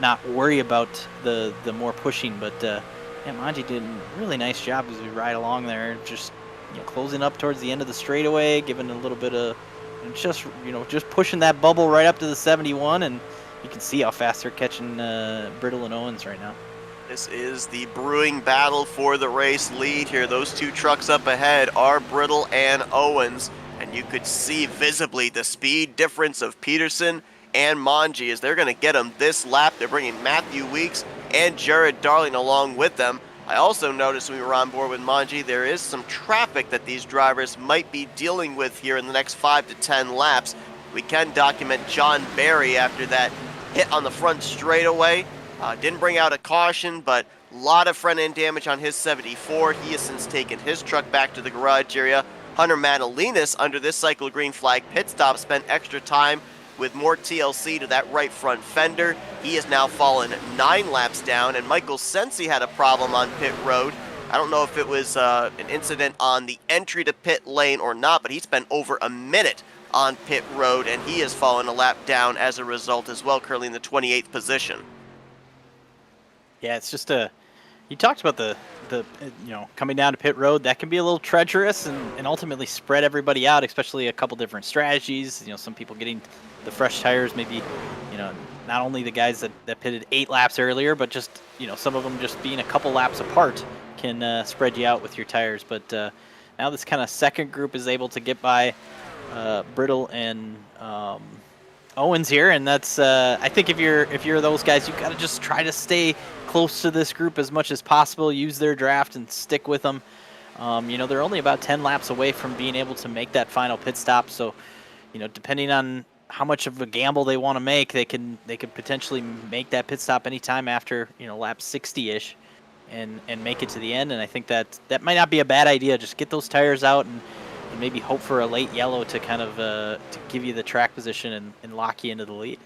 not worry about the more pushing. But yeah, Manji did a really nice job as we ride along there, just closing up towards the end of the straightaway, giving a little bit of just pushing that bubble right up to the 71, and you can see how fast they're catching Brittle and Owens right now. This is the brewing battle for the race lead here. Those two trucks up ahead are Brittle and Owens, and you could see visibly the speed difference of Peterson and Manji as they're going to get them this lap. They're bringing Matthew Weeks and Jared Darling along with them. I also noticed when we were on board with Manji, there is some traffic that these drivers might be dealing with here in the next 5 to 10 laps. We can document John Barry after that hit on the front straightaway. Didn't bring out a caution, but a lot of front-end damage on his 74. He has since taken his truck back to the garage area. Hunter Madalinas, under this cycle green flag pit stop, spent extra time with more TLC to that right front fender. He has now fallen 9 laps down, and Michael Sensi had a problem on pit road. I don't know if it was an incident on the entry to pit lane or not, but he spent over a minute on pit road, and he has fallen a lap down as a result as well, currently in the 28th position. Yeah, it's just you talked about the coming down to pit road. That can be a little treacherous and ultimately spread everybody out, especially a couple different strategies. Some people getting the fresh tires, maybe, not only the guys that pitted 8 laps earlier, but just, some of them just being a couple laps apart can spread you out with your tires. But now this kind of second group is able to get by Brittle and Owens here, and that's I think if you're those guys, you got to just try to stay close to this group as much as possible, use their draft and stick with them. They're only about 10 laps away from being able to make that final pit stop, so depending on how much of a gamble they want to make, they could potentially make that pit stop anytime after lap 60-ish and make it to the end. And I think that might not be a bad idea. Just get those tires out and maybe hope for a late yellow to kind of to give you the track position and lock you into the lead.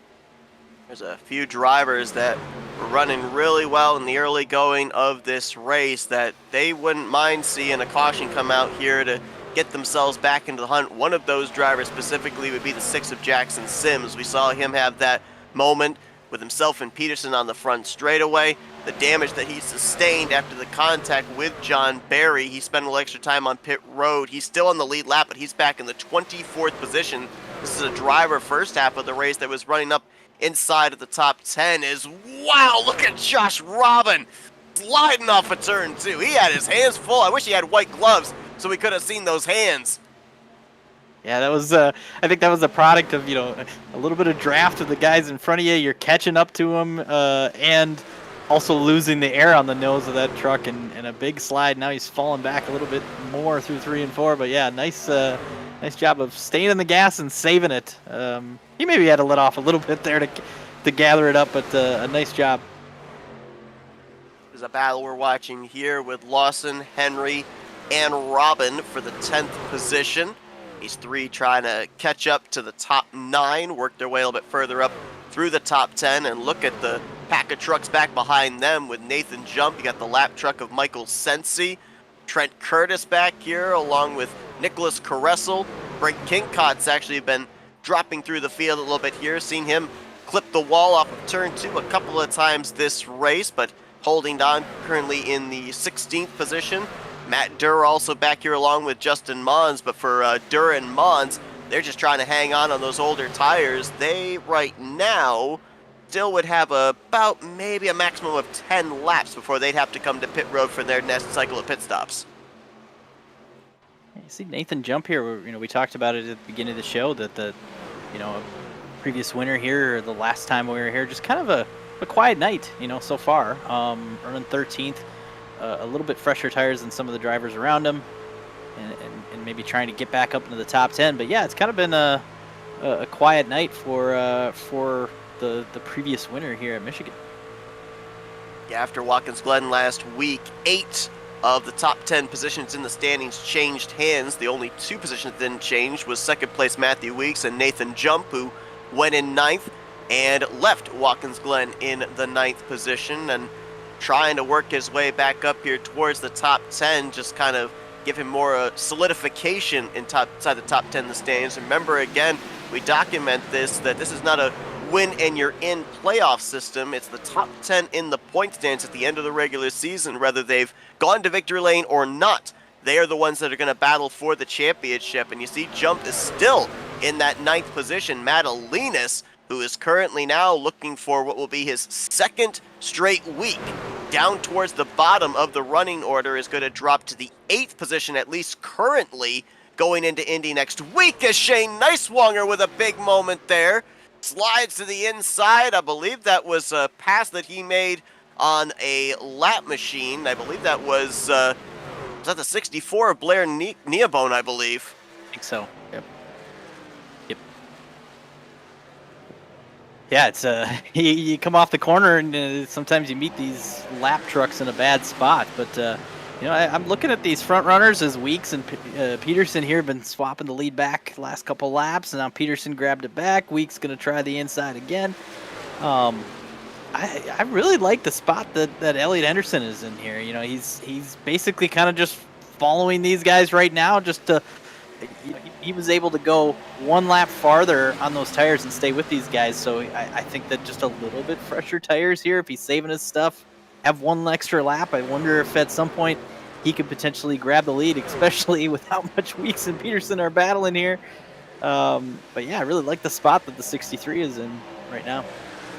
There's a few drivers that were running really well in the early going of this race that they wouldn't mind seeing a caution come out here to get themselves back into the hunt. One of those drivers specifically would be the 6 of Jackson Sims. We saw him have that moment with himself and Peterson on the front straightaway. The damage that he sustained after the contact with John Barry, he spent a little extra time on pit road. He's still on the lead lap, but he's back in the 24th position. This is a driver first half of the race that was running up inside of the top 10. Wow, look at Josh Robin sliding off a turn 2. He had his hands full. I wish he had white gloves so we could have seen those hands. Yeah, that was I think that was a product of a little bit of draft of the guys in front of you. You're catching up to them and also losing the air on the nose of that truck and a big slide. Now he's falling back a little bit more through 3 and 4, but yeah, nice job of staying in the gas and saving it. He maybe had to let off a little bit there to gather it up, but a nice job. There's a battle we're watching here with Lawson, Henry, and Robin for the 10th position. These 3 trying to catch up to the top 9, work their way a little bit further up through the top 10, and look at the pack of trucks back behind them with Nathan Jump. You got the lap truck of Michael Sensi, Trent Curtis back here, along with Nicholas Caressel. Brent Kincott's actually been dropping through the field a little bit here. Seen him clip the wall off of turn 2 a couple of times this race, but holding on currently in the 16th position. Matt Durr also back here along with Justin Mons, but for Durr and Mons, they're just trying to hang on those older tires. They, right now, still would have about maybe a maximum of 10 laps before they'd have to come to pit road for their next cycle of pit stops. You see Nathan Jump here. We talked about it at the beginning of the show that the previous winner here, or the last time we were here, just kind of a quiet night, so far. Running 13th, a little bit fresher tires than some of the drivers around him. and maybe trying to get back up into the top 10. But yeah, it's kind of been a quiet night for the previous winner here at Michigan. Yeah, after Watkins Glen last week, 8 of the top 10 positions in the standings changed hands. The only 2 positions that didn't change was second place Matthew Weeks and Nathan Jump, who went in 9th and left Watkins Glen in the 9th position, and trying to work his way back up here towards the top 10, just kind of give him more solidification inside the top 10 in the standings. Remember, again, we document this, that this is not a win and you're in playoff system. It's the top 10 in the point stands at the end of the regular season, whether they've gone to victory lane or not. They are the ones that are going to battle for the championship. And you see Jump is still in that 9th position. Madalinas, who is currently now looking for what will be his 2nd straight week down towards the bottom of the running order, is going to drop to the 8th position, at least currently, going into Indy next week, as Shane Neiswanger with a big moment there. Slides to the inside. I believe that was a pass that he made on a lap machine. I believe that was that the 64 of Blair Neabone, I believe. I think so. Yep. Yeah, it's you come off the corner and sometimes you meet these lap trucks in a bad spot. But I'm looking at these front runners as Weeks and Peterson here have been swapping the lead back the last couple laps, and now Peterson grabbed it back. Weeks going to try the inside again. I really like the spot that Elliot Henderson is in here. He's basically kind of just following these guys right now. He was able to go 1 lap farther on those tires and stay with these guys. So I think that just a little bit fresher tires here, if he's saving his stuff, have 1 extra lap. I wonder if at some point he could potentially grab the lead, especially with how much Weeks and Peterson are battling here. But yeah, I really like the spot that the 63 is in right now.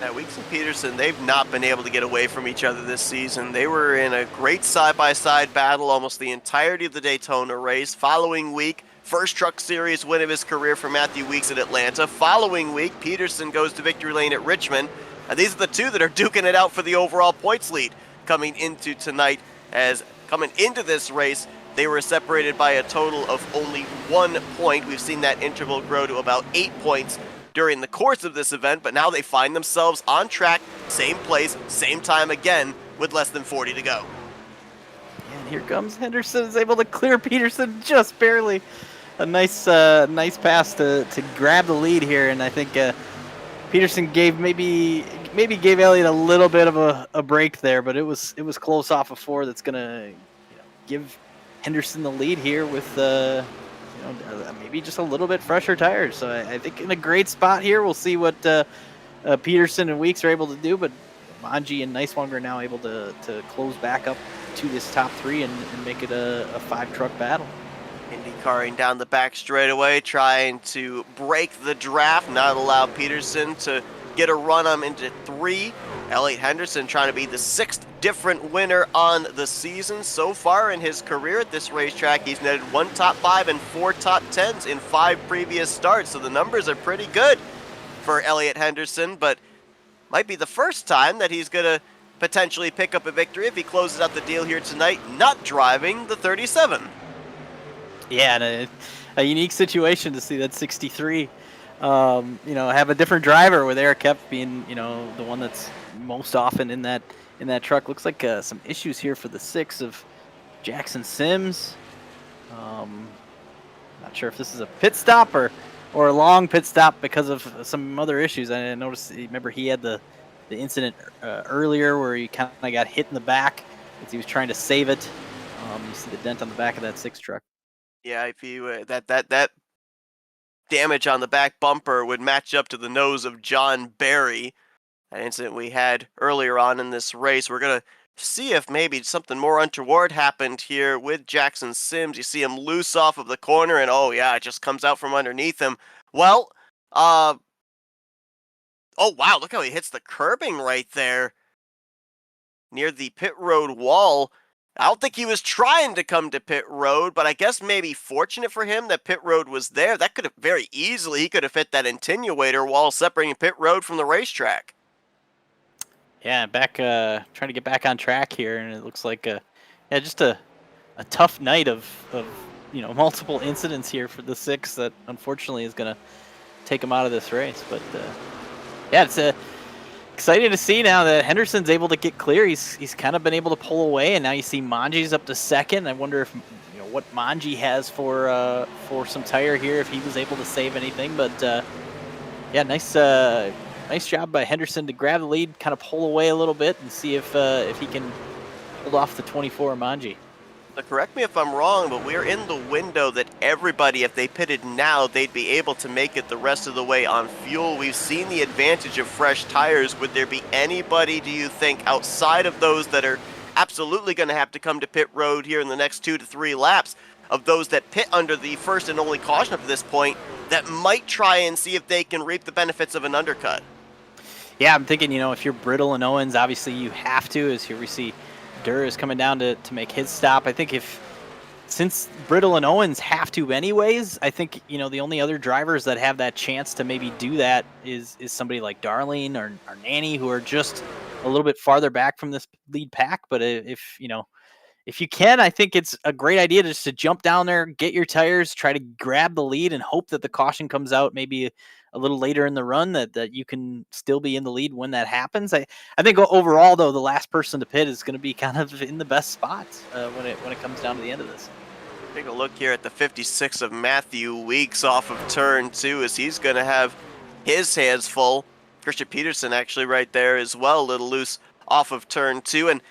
Now, Weeks and Peterson, they've not been able to get away from each other this season. They were in a great side-by-side battle almost the entirety of the Daytona race. Following week, first Truck Series win of his career for Matthew Weeks at Atlanta. Following week, Peterson goes to victory lane at Richmond. And these are the 2 that are duking it out for the overall points lead coming into tonight. As coming into this race, they were separated by a total of only 1 point. We've seen that interval grow to about 8 points during the course of this event, but now they find themselves on track, same place, same time again, with less than 40 to go. And here comes Henderson, is able to clear Peterson just barely. A nice pass to grab the lead here, and I think Peterson maybe gave Elliott a little bit of a break there, but it was close off of 4. That's gonna give Henderson the lead here with maybe just a little bit fresher tires. So I think in a great spot here. We'll see what Peterson and Weeks are able to do, but Manji and Neiswanger are now able to close back up to this top 3 and make it a 5-truck battle. IndyCaring down the back straightaway, trying to break the draft, not allow Peterson to get a run on into 3. Elliot Henderson trying to be the 6th different winner on the season so far in his career at this racetrack. He's netted 1 top 5 and 4 top 10s in 5 previous starts, so the numbers are pretty good for Elliot Henderson, but might be the first time that he's going to potentially pick up a victory if he closes out the deal here tonight, not driving the 37. Yeah, and a unique situation to see that 63 have a different driver, with Eric Kepf being the one that's most often in that truck. Looks like some issues here for the 6 of Jackson Sims. Not sure if this is a pit stop or a long pit stop because of some other issues. I noticed, remember he had the incident earlier where he kind of got hit in the back as he was trying to save it. You see the dent on the back of that 6 truck. Yeah, if you that damage on the back bumper would match up to the nose of John Barry, an incident we had earlier on in this race. We're going to see if maybe something more untoward happened here with Jackson Sims. You see him loose off of the corner, and oh yeah, it just comes out from underneath him. Well, oh wow, look how he hits the curbing right there near the pit road wall. I don't think he was trying to come to pit road, but I guess maybe fortunate for him that pit road was there. That could have very easily, he could have hit that attenuator wall separating pit road from the racetrack. Yeah, back trying to get back on track here, and it looks like just a tough night of multiple incidents here for the 6 that unfortunately is going to take him out of this race. But yeah, it's exciting to see now that Henderson's able to get clear. He's kind of been able to pull away, and now you see Manji's up to 2nd. I wonder if what Manji has for some tire here, if he was able to save anything. But yeah, nice job by Henderson to grab the lead, kind of pull away a little bit, and see if he can hold off the 24 Manji. Correct me if I'm wrong, but we're in the window that everybody, if they pitted now, they'd be able to make it the rest of the way on fuel. We've seen the advantage of fresh tires. Would there be anybody, do you think, outside of those that are absolutely going to have to come to pit road here in the next 2 to 3 laps, of those that pit under the first and only caution up to this point, that might try and see if they can reap the benefits of an undercut? Yeah, I'm thinking, if you're Brittle and Owens, obviously you have to, as here we see Durr is coming down to make his stop. I think since Brittle and Owens have to anyways, I think, the only other drivers that have that chance to maybe do that is somebody like Darling or Nanny, who are just a little bit farther back from this lead pack. But if you can, I think it's a great idea just to jump down there, get your tires, try to grab the lead, and hope that the caution comes out maybe a little later in the run, that you can still be in the lead when that happens. I think overall, though, the last person to pit is going to be kind of in the best spot when it comes down to the end of this. Take a look here at the 56 of Matthew Weeks off of turn 2, as he's going to have his hands full. Christian Peterson actually right there as well, a little loose off of turn 2. And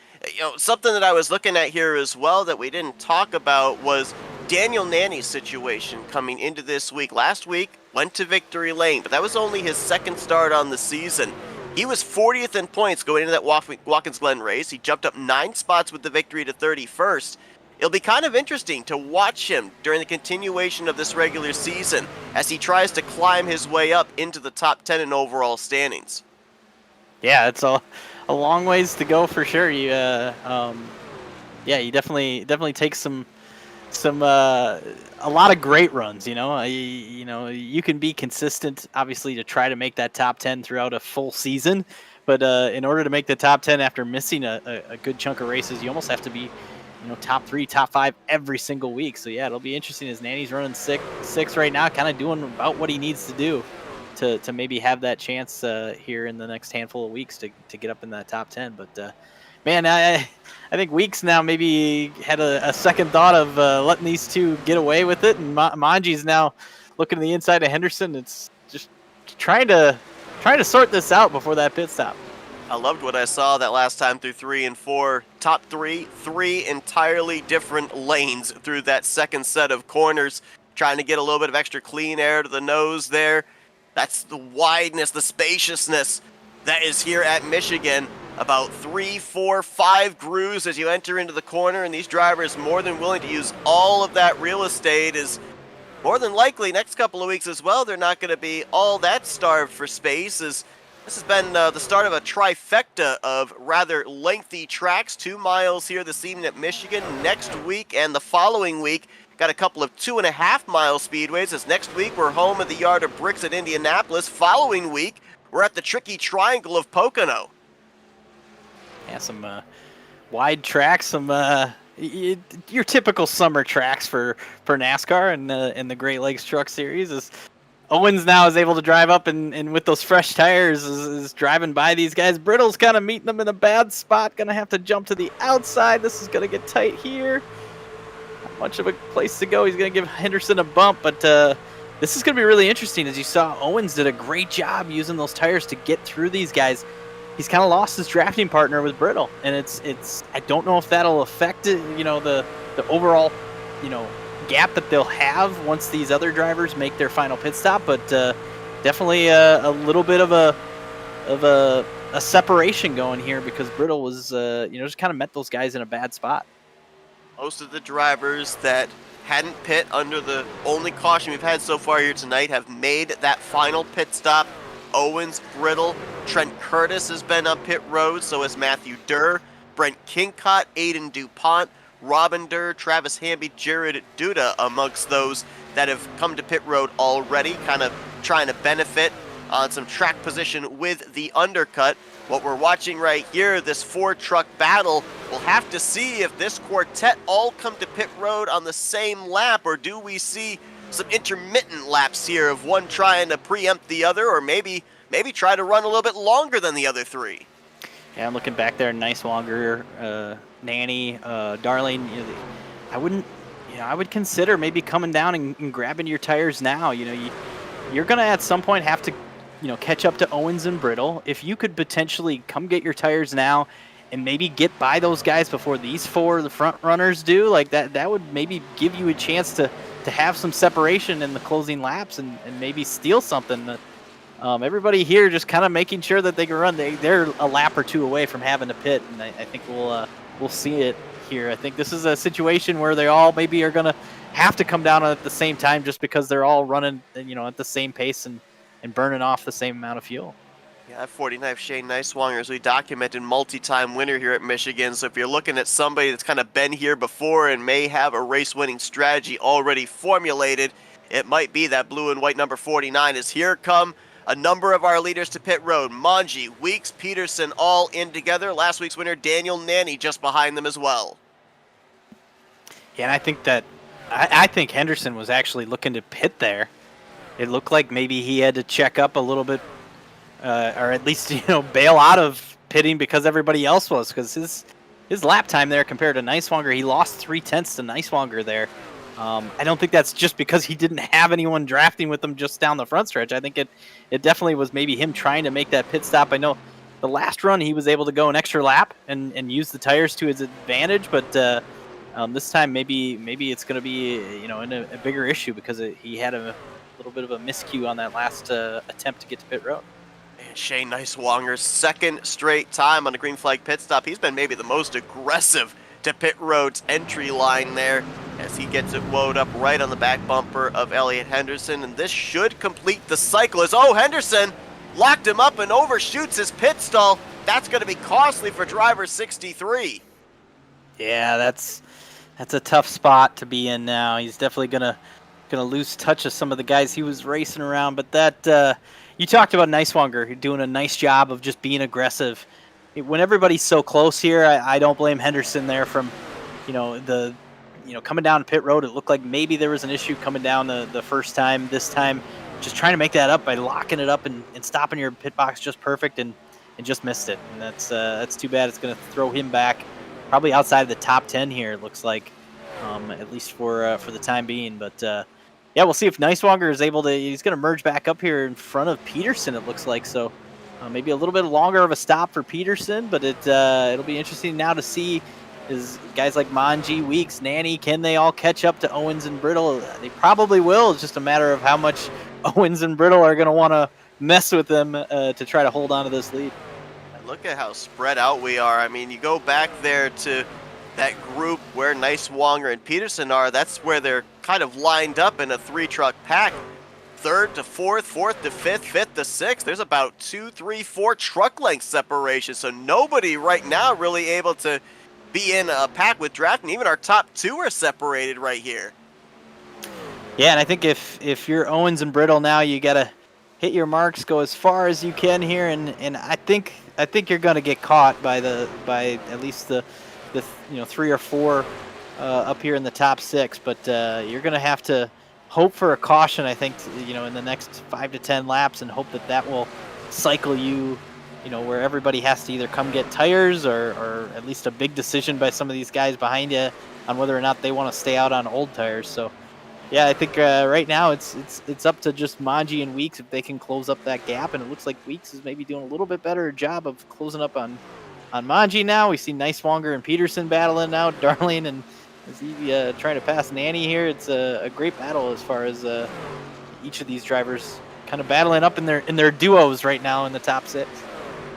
something that I was looking at here as well that we didn't talk about was Daniel Nanny's situation coming into this week. Last week, went to victory lane, but that was only his 2nd start on the season. He was 40th in points going into that Watkins Glen race. He jumped up 9 spots with the victory to 31st. It'll be kind of interesting to watch him during the continuation of this regular season as he tries to climb his way up into the top 10 in overall standings. Yeah, it's a long ways to go for sure. You definitely take a lot of great runs. You can be consistent, obviously, to try to make that top 10 throughout a full season, but in order to make the top 10 after missing a good chunk of races, you almost have to be top 3, top 5 every single week. So yeah, it'll be interesting as Nanny's running six right now, kind of doing about what he needs to do to maybe have that chance here in the next handful of weeks to get up in that top 10. But man, I think Weeks now maybe had a second thought of letting these two get away with it, and Manji's now looking to the inside of Henderson. It's just trying to sort this out before that pit stop. I loved what I saw that last time through 3 and 4. Top 3 entirely different lanes through that second set of corners, trying to get a little bit of extra clean air to the nose there. That's the wideness, the spaciousness that is here at Michigan. About 3, 4, 5 grooves as you enter into the corner, and these drivers more than willing to use all of that real estate. Is more than likely next couple of weeks as well, they're not going to be all that starved for space, as this has been the start of a trifecta of rather lengthy tracks. 2 miles here this evening at Michigan. Next week and the following week, got a couple of 2.5-mile speedways, as next week we're home at the Yard of Bricks at Indianapolis. Following week, we're at the tricky Triangle of Pocono. Yeah, some wide tracks, some your typical summer tracks for NASCAR and the Great Lakes Truck Series. As Owens now is able to drive up and with those fresh tires is driving by these guys. Brittle's kind of meeting them in a bad spot. Going to have to jump to the outside. This is going to get tight here. Not much of a place to go. He's going to give Henderson a bump, but this is going to be really interesting. As you saw, Owens did a great job using those tires to get through these guys. He's kind of lost his drafting partner with Brittle, and it's I don't know if that'll affect it, the overall gap that they'll have once these other drivers make their final pit stop, but definitely a little bit of a separation going here, because Brittle was just kind of met those guys in a bad spot. Most of the drivers that hadn't pit under the only caution we've had so far here tonight have made that final pit stop. Owens, Brittle, Trent Curtis has been up pit road, so has Matthew Durr, Brent Kincott, Aiden DuPont, Robin Durr, Travis Hamby, Jared Duda amongst those that have come to pit road already, kind of trying to benefit on some track position with the undercut. What we're watching right here, this 4-truck battle, we'll have to see if this quartet all come to pit road on the same lap, or do we see some intermittent laps here of one trying to preempt the other, or maybe try to run a little bit longer than the other three. Yeah, I'm looking back there. Nice longer, Nanny, Darling. I would consider maybe coming down and grabbing your tires now. You're gonna at some point have to, catch up to Owens and Brittle. If you could potentially come get your tires now and maybe get by those guys before these four, the front runners, do, like that would maybe give you a chance to have some separation in the closing laps and maybe steal something. That everybody here just kind of making sure that they can run. They're a lap or two away from having to pit, and I think we'll see it here. I think this is a situation where they all maybe are going to have to come down at the same time just because they're all running, at the same pace and burning off the same amount of fuel. Yeah, 49 Shane Niswanger, as we documented, multi-time winner here at Michigan. So if you're looking at somebody that's kind of been here before and may have a race-winning strategy already formulated, it might be that blue and white number 49. As here come a number of our leaders to pit road. Manji, Weeks, Peterson all in together. Last week's winner, Daniel Nanny, just behind them as well. Yeah, and I think Henderson was actually looking to pit there. It looked like maybe he had to check up a little bit, or at least bail out of pitting because everybody else was. Because his lap time there compared to Niswanger, he lost 0.3 to Niswanger there. I don't think that's just because he didn't have anyone drafting with him just down the front stretch. I think it definitely was maybe him trying to make that pit stop. I know the last run he was able to go an extra lap and use the tires to his advantage, but this time maybe it's going to be in a bigger issue because he had a little bit of a miscue on that last attempt to get to pit road. And Shane Niswanger's second straight time on the green flag pit stop. He's been maybe the most aggressive to pit road's entry line there as he gets it woed up right on the back bumper of Elliott Henderson, and this should complete the cycle as Henderson locked him up and overshoots his pit stall. That's going to be costly for driver 63. Yeah, that's a tough spot to be in now. He's definitely gonna lose touch of some of the guys he was racing around. But that you talked about Niswanger doing a nice job of just being aggressive. When everybody's so close here, I don't blame Henderson there from, coming down pit road. It looked like maybe there was an issue coming down the first time. This time, just trying to make that up by locking it up and stopping your pit box just perfect and just missed it. And that's too bad. It's going to throw him back probably outside of the top 10 here, it looks like, at least for the time being. But yeah, we'll see if Niswanger is able to. He's going to merge back up here in front of Peterson, it looks like. So maybe a little bit longer of a stop for Peterson, but it'll be interesting now to see is guys like Manji, Weeks, Nanny, can they all catch up to Owens and Brittle? They probably will. It's just a matter of how much Owens and Brittle are going to want to mess with them to try to hold on to this lead. Look at how spread out we are. I mean, you go back there to that group where Niswanger and Peterson are, that's where they're kind of lined up in a 3-truck pack. 3rd to 4th, 4th to 5th, 5th to 6th. There's about 2, 3, 4 truck length separation. So nobody right now really able to be in a pack with drafting. Even our top 2 are separated right here. Yeah, and I think if you're Owens and Brittle now, you got to hit your marks, go as far as you can here, and I think you're going to get caught by at least the 3 or 4 up here in the top 6, but you're going to have to hope for a caution, I think, in the next 5 to 10 laps, and hope that will cycle you, where everybody has to either come get tires or at least a big decision by some of these guys behind you on whether or not they want to stay out on old tires. So yeah, I think right now it's up to just Manji and Weeks if they can close up that gap, and it looks like Weeks is maybe doing a little bit better job of closing up on Manji now. We see Niswanger and Peterson battling now. Darling and is he trying to pass Nanny here? It's a great battle as far as each of these drivers kind of battling up in their duos right now in the top 6.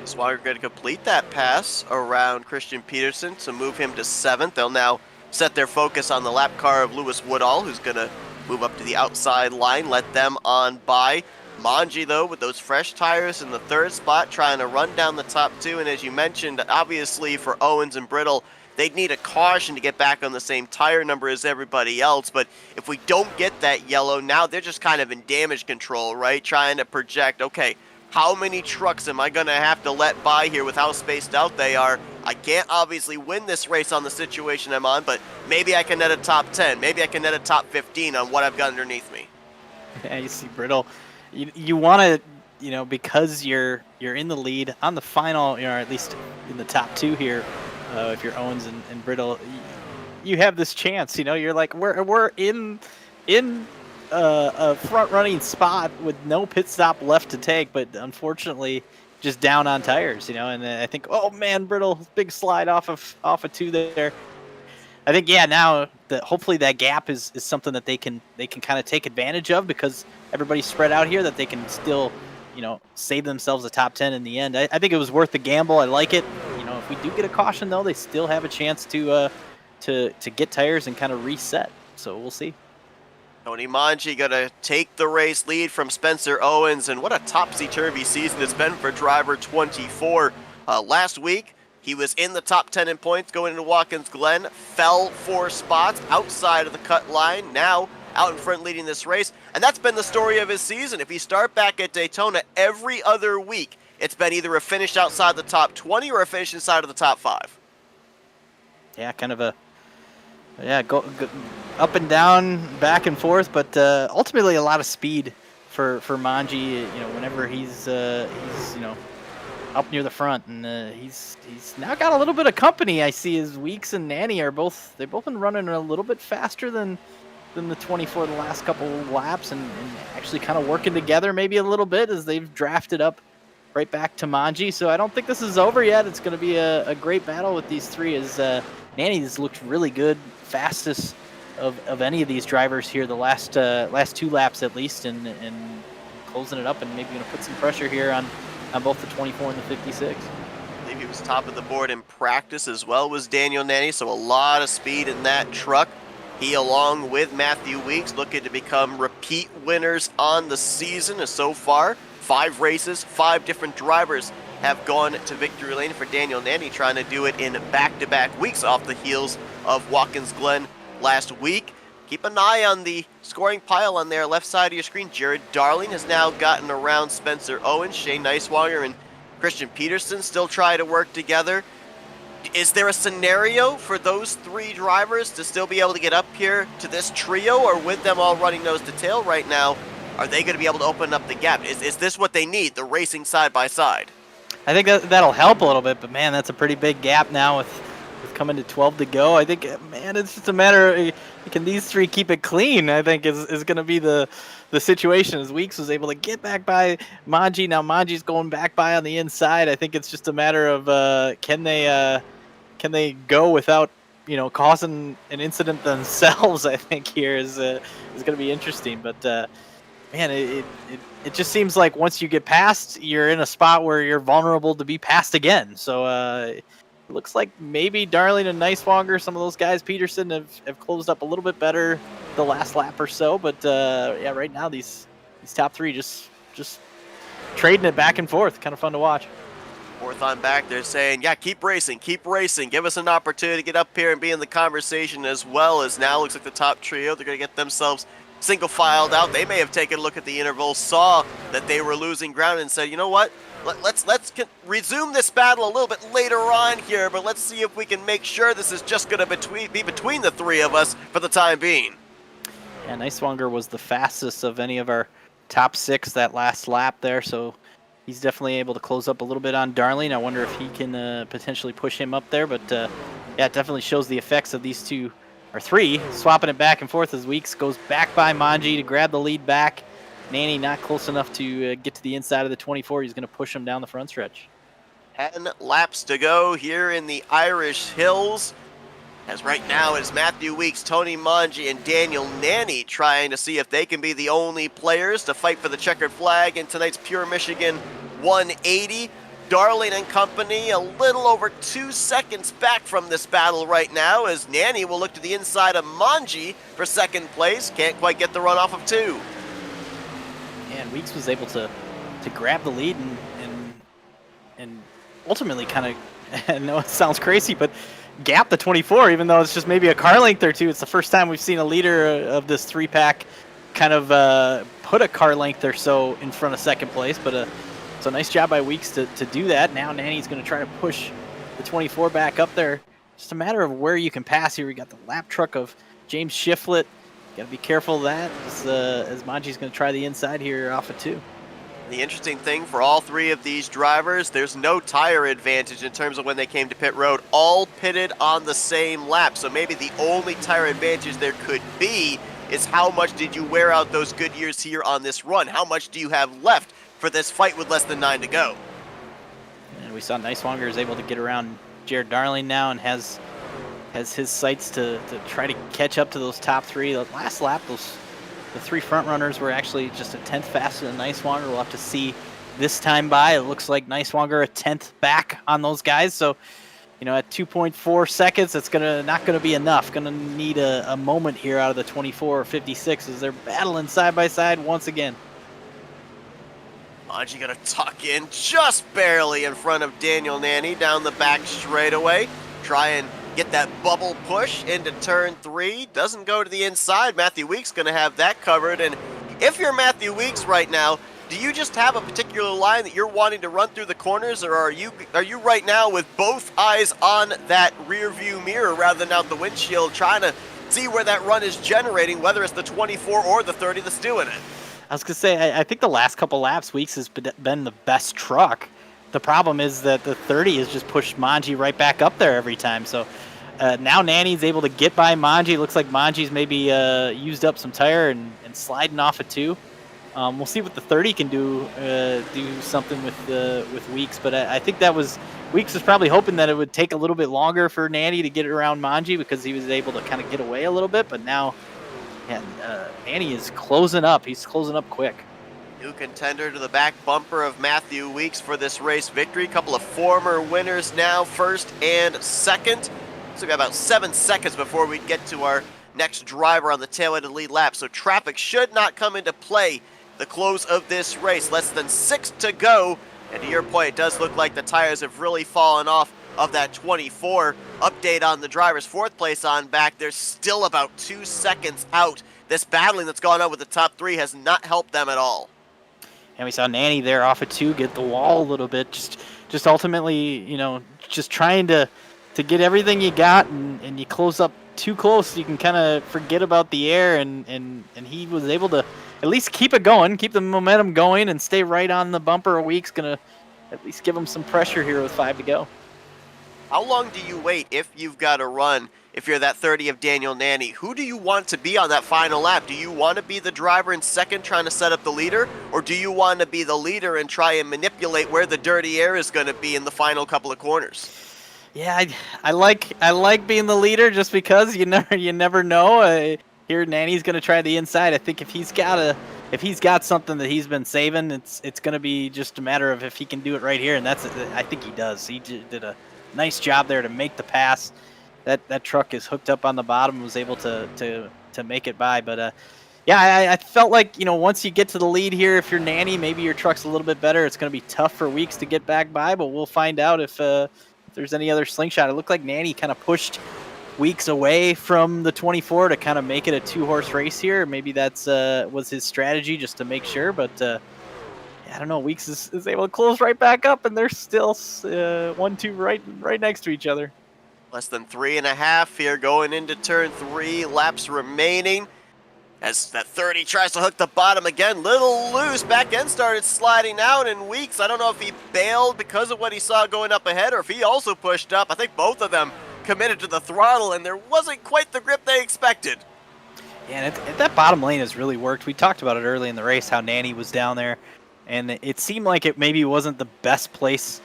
Niswanger going to complete that pass around Christian Peterson to move him to 7th. They'll now set their focus on the lap car of Lewis Woodall, who's going to move up to the outside line, let them on by. Manji, though, with those fresh tires in the 3rd spot, trying to run down the top 2. And as you mentioned, obviously for Owens and Brittle, they'd need a caution to get back on the same tire number as everybody else. But if we don't get that yellow, now they're just kind of in damage control, right? Trying to project, okay, how many trucks am I going to have to let by here with how spaced out they are? I can't obviously win this race on the situation I'm on, but maybe I can net a top 10. Maybe I can net a top 15 on what I've got underneath me. Yeah, you see, Brittle, you want to, because you're in the lead on the final, or at least in the top two here, if you're Owens and Brittle, you have this chance. You're like, we're in a front running spot with no pit stop left to take, but unfortunately just down on tires. And I think, oh man, Brittle, big slide off of two there. I think, yeah, now that hopefully that gap is something that they can kind of take advantage of, because everybody's spread out here, that they can still, save themselves a top 10 in the end. I think it was worth the gamble. I like it. If we do get a caution, though, they still have a chance to get tires and kind of reset. So we'll see. Tony Manji going to take the race lead from Spencer Owens, and what a topsy-turvy season it's been for driver 24. Last week, he was in the top 10 in points going into Watkins Glen, fell 4 spots outside of the cut line, now out in front leading this race, and that's been the story of his season. If you start back at Daytona, every other week, it's been either a finish outside the top 20 or a finish inside of the top 5. Yeah, kind of go up and down, back and forth, but ultimately a lot of speed for Manji. Whenever he's up near the front, and he's now got a little bit of company. I see his Weeks and Nanny they've both been running a little bit faster than the 24 the last couple laps, and actually kind of working together maybe a little bit as they've drafted up right back to Manji. So I don't think this is over yet. It's going to be a great battle with these three, as Nanny's looked really good, fastest of any of these drivers here the last 2 laps at least, and closing it up, and maybe going to put some pressure here on both the 24 and the 56. I believe he was top of the board in practice as well, was Daniel Nanny, so a lot of speed in that truck. He, along with Matthew Weeks, looking to become repeat winners on the season. So far, 5 races, 5 different drivers have gone to victory lane for Daniel Nanny, trying to do it in back-to-back weeks off the heels of Watkins Glen last week. Keep an eye on the scoring pile on their left side of your screen. Jared Darling has now gotten around Spencer Owens. Shane Neiswanger and Christian Peterson still try to work together. Is there a scenario for those 3 drivers to still be able to get up here to this trio, or with them all running nose to tail right now, are they going to be able to open up the gap? Is this what they need, the racing side by side? I think that'll help a little bit, but man, that's a pretty big gap now with coming to 12 to go. I think, man, it's just a matter of, can these 3 keep it clean? I think is going to be the situation, as Weeks was able to get back by Manji. Now Manji's going back by on the inside. I think it's just a matter of can they go without causing an incident themselves. I think here is going to be interesting, but man, it just seems like once you get past, you're in a spot where you're vulnerable to be passed again. So it looks like maybe Darling and Neiswanger, some of those guys, Peterson, have closed up a little bit better the last lap or so. But yeah, right now these top 3 just trading it back and forth. Kind of fun to watch. Fourth on back, they're saying, yeah, keep racing, give us an opportunity to get up here and be in the conversation, as well as now looks like the top trio. They're going to get themselves single filed out. They may have taken a look at the interval, saw that they were losing ground, and said, you know what? Let's resume this battle a little bit later on here, but let's see if we can make sure this is just going to be between the 3 of us for the time being. Yeah, Neiswanger was the fastest of any of our top 6 that last lap there, so he's definitely able to close up a little bit on Darling. I wonder if he can potentially push him up there, but yeah, it definitely shows the effects of these 2 or 3 swapping it back and forth as Weeks goes back by Manji to grab the lead back. Nanny not close enough to get to the inside of the 24. He's going to push him down the front stretch. 10 laps to go here in the Irish Hills. As right now it's Matthew Weeks, Tony Manji, and Daniel Nanny trying to see if they can be the only players to fight for the checkered flag in tonight's Pure Michigan 180. Darling and company a little over 2 seconds back from this battle right now, as Nanny will look to the inside of Manji for second place. Can't quite get the run off of 2. And Weeks was able to grab the lead and ultimately kind of, I know it sounds crazy, but gap the 24, even though it's just maybe a car length or two. It's the first time we've seen a leader of this 3-pack kind of put a car length or so in front of second place. But so nice job by Weeks to do that. Now Nanny's going to try to push the 24 back up there. Just a matter of where you can pass here. We got the lap truck of James Shiflett. Got to be careful of that as Manji's going to try the inside here off of 2. The interesting thing for all 3 of these drivers, there's no tire advantage in terms of when they came to pit road. All pitted on the same lap. So maybe the only tire advantage there could be is how much did you wear out those good years here on this run? How much do you have left for this fight with less than 9 to go? And we saw Niswanger is able to get around Jared Darling now and has his sights to try to catch up to those top 3. The last lap, the 3 front runners were actually just a 10th faster than Niswanger. We'll have to see this time by. It looks like Niswanger a 10th back on those guys. So, at 2.4 seconds, it's not gonna be enough. Gonna need a moment here out of the 24 or 56 as they're battling side by side once again. Manji gonna tuck in just barely in front of Daniel Nanny down the back straightaway. Try and get that bubble push into turn 3. Doesn't go to the inside. Matthew Weeks going to have that covered. And if you're Matthew Weeks right now, do you just have a particular line that you're wanting to run through the corners, or are you right now with both eyes on that rear view mirror rather than out the windshield, trying to see where that run is generating, whether it's the 24 or the 30 that's doing it? I was going to say, I think the last couple laps, Weeks has been the best truck. The problem is that the 30 has just pushed Manji right back up there every time. So now Nanny's able to get by Manji. Looks like Manji's maybe used up some tire and sliding off of 2. We'll see what the 30 can do something with Weeks. But I think Weeks was probably hoping that it would take a little bit longer for Nanny to get around Manji because he was able to kind of get away a little bit. But now Nanny is closing up. He's closing up quick. New contender to the back bumper of Matthew Weeks for this race victory. Couple of former winners now, first and second. So we got about 7 seconds before we get to our next driver on the tail end of the lead lap. So traffic should not come into play the close of this race. Less than 6 to go. And to your point, it does look like the tires have really fallen off of that 24. Update on the driver's 4th place on back. They're still about 2 seconds out. This battling that's gone on with the top 3 has not helped them at all. And we saw Nanny there off of 2 get the wall a little bit. Just ultimately, just trying to get everything you got, and you close up too close, you can kind of forget about the air, and he was able to at least keep it going, keep the momentum going, and stay right on the bumper a week's going to at least give him some pressure here with 5 to go. How long do you wait if you've got a run? If you're that 30 of Daniel Nanny, who do you want to be on that final lap? Do you want to be the driver in second trying to set up the leader? Or do you want to be the leader and try and manipulate where the dirty air is going to be in the final couple of corners? Yeah, I like being the leader just because you never know. Here Nanny's going to try the inside. I think if he's got something that he's been saving, it's going to be just a matter of if he can do it right here, and I think he does. He did a nice job there to make the pass. That truck is hooked up on the bottom, was able to make it by. But yeah, I felt like, once you get to the lead here, if you're Nanny, maybe your truck's a little bit better. It's going to be tough for Weeks to get back by, but we'll find out if there's any other slingshot. It looked like Nanny kind of pushed Weeks away from the 24 to kind of make it a 2-horse race here. Maybe that's was his strategy just to make sure, but I don't know. Weeks is able to close right back up, and they're still 1-2 right next to each other. Less than 3.5 here going into turn 3. Laps remaining. As that 30 tries to hook the bottom again. Little loose. Back end started sliding out, and Weeks, I don't know if he bailed because of what he saw going up ahead or if he also pushed up. I think both of them committed to the throttle, and there wasn't quite the grip they expected. Yeah, and that bottom lane has really worked. We talked about it early in the race, how Nanny was down there, and it seemed like it maybe wasn't the best place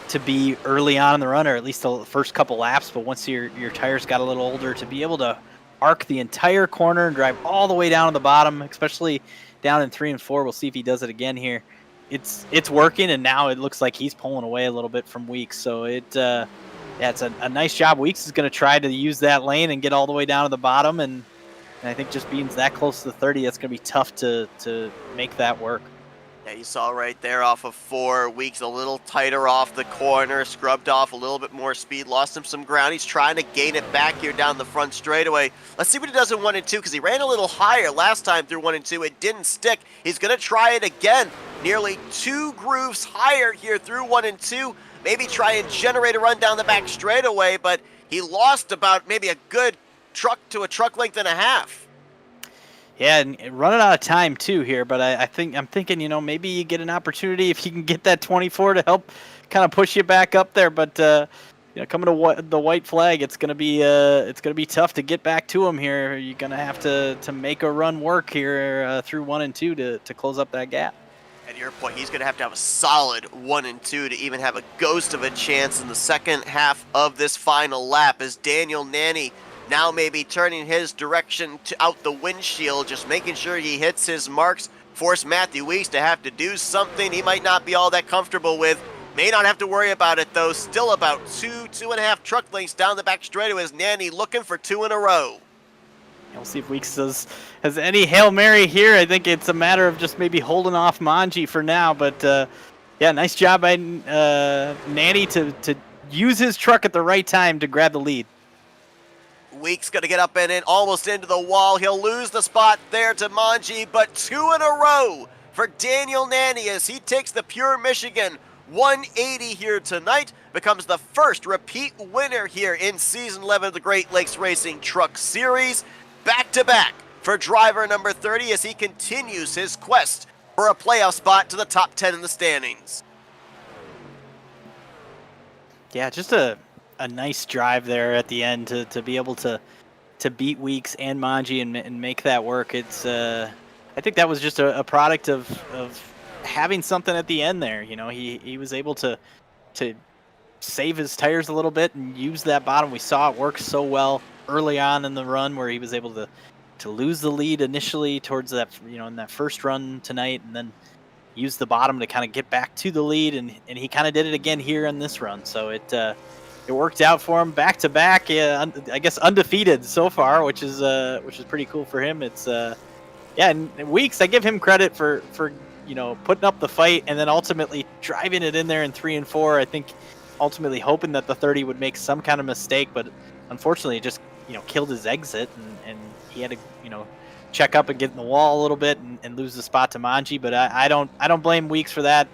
to be early on in the run, or at least the first couple laps, but once your tires got a little older, to be able to arc the entire corner and drive all the way down to the bottom, especially down in 3 and 4. We'll see if he does it again here. It's working, and now it looks like he's pulling away a little bit from Weeks. So it's a nice job. Weeks is going to try to use that lane and get all the way down to the bottom, and I think just being that close to the 30, that's going to be tough to make that work. Yeah, you saw right there off of 4 Weeks, a little tighter off the corner, scrubbed off a little bit more speed, lost him some ground. He's trying to gain it back here down the front straightaway. Let's see what he does in 1 and 2, because he ran a little higher last time through 1 and 2. It didn't stick. He's going to try it again. Nearly 2 grooves higher here through 1 and 2. Maybe try and generate a run down the back straightaway, but he lost about maybe a good truck to a truck length and a half. Yeah, and running out of time too here, but I'm thinking, maybe you get an opportunity if you can get that 24 to help kind of push you back up there. But coming to the white flag, it's gonna be tough to get back to him here. You're gonna have to make a run work here through 1 and 2 to close up that gap. At your point, he's going to have a solid 1 and 2 to even have a ghost of a chance in the second half of this final lap, as Daniel Nanny now maybe turning his direction to out the windshield, just making sure he hits his marks, force Matthew Weeks to have to do something he might not be all that comfortable with. May not have to worry about it, though. Still about 2.5 truck lengths down the back straightaway as Nanny looking for 2 in a row. We'll see if Weeks has any Hail Mary here. I think it's a matter of just maybe holding off Manji for now. But, yeah, nice job by Nanny to use his truck at the right time to grab the lead. Weeks going to get up and in, almost into the wall. He'll lose the spot there to Manji, but 2 in a row for Daniel Nanny as he takes the Pure Michigan 180 here tonight, becomes the first repeat winner here in Season 11 of the Great Lakes Racing Truck Series. Back-to-back for driver number 30 as he continues his quest for a playoff spot to the top 10 in the standings. Yeah, just a nice drive there at the end to be able to beat Weeks and Manji and make that work. It's I think that was just a product of having something at the end there. He was able to save his tires a little bit and use that bottom. We saw it work so well early on in the run where he was able to lose the lead initially towards that, in that first run tonight, and then use the bottom to kind of get back to the lead, and he kind of did it again here in this run. So it worked out for him back to back. I guess undefeated so far, which is pretty cool for him. It's and Weeks, I give him credit for putting up the fight and then ultimately driving it in there in 3 and 4. I think ultimately hoping that the 30 would make some kind of mistake, but unfortunately it just killed his exit, and he had to check up and get in the wall a little bit and lose the spot to Manji. But I don't blame Weeks for that.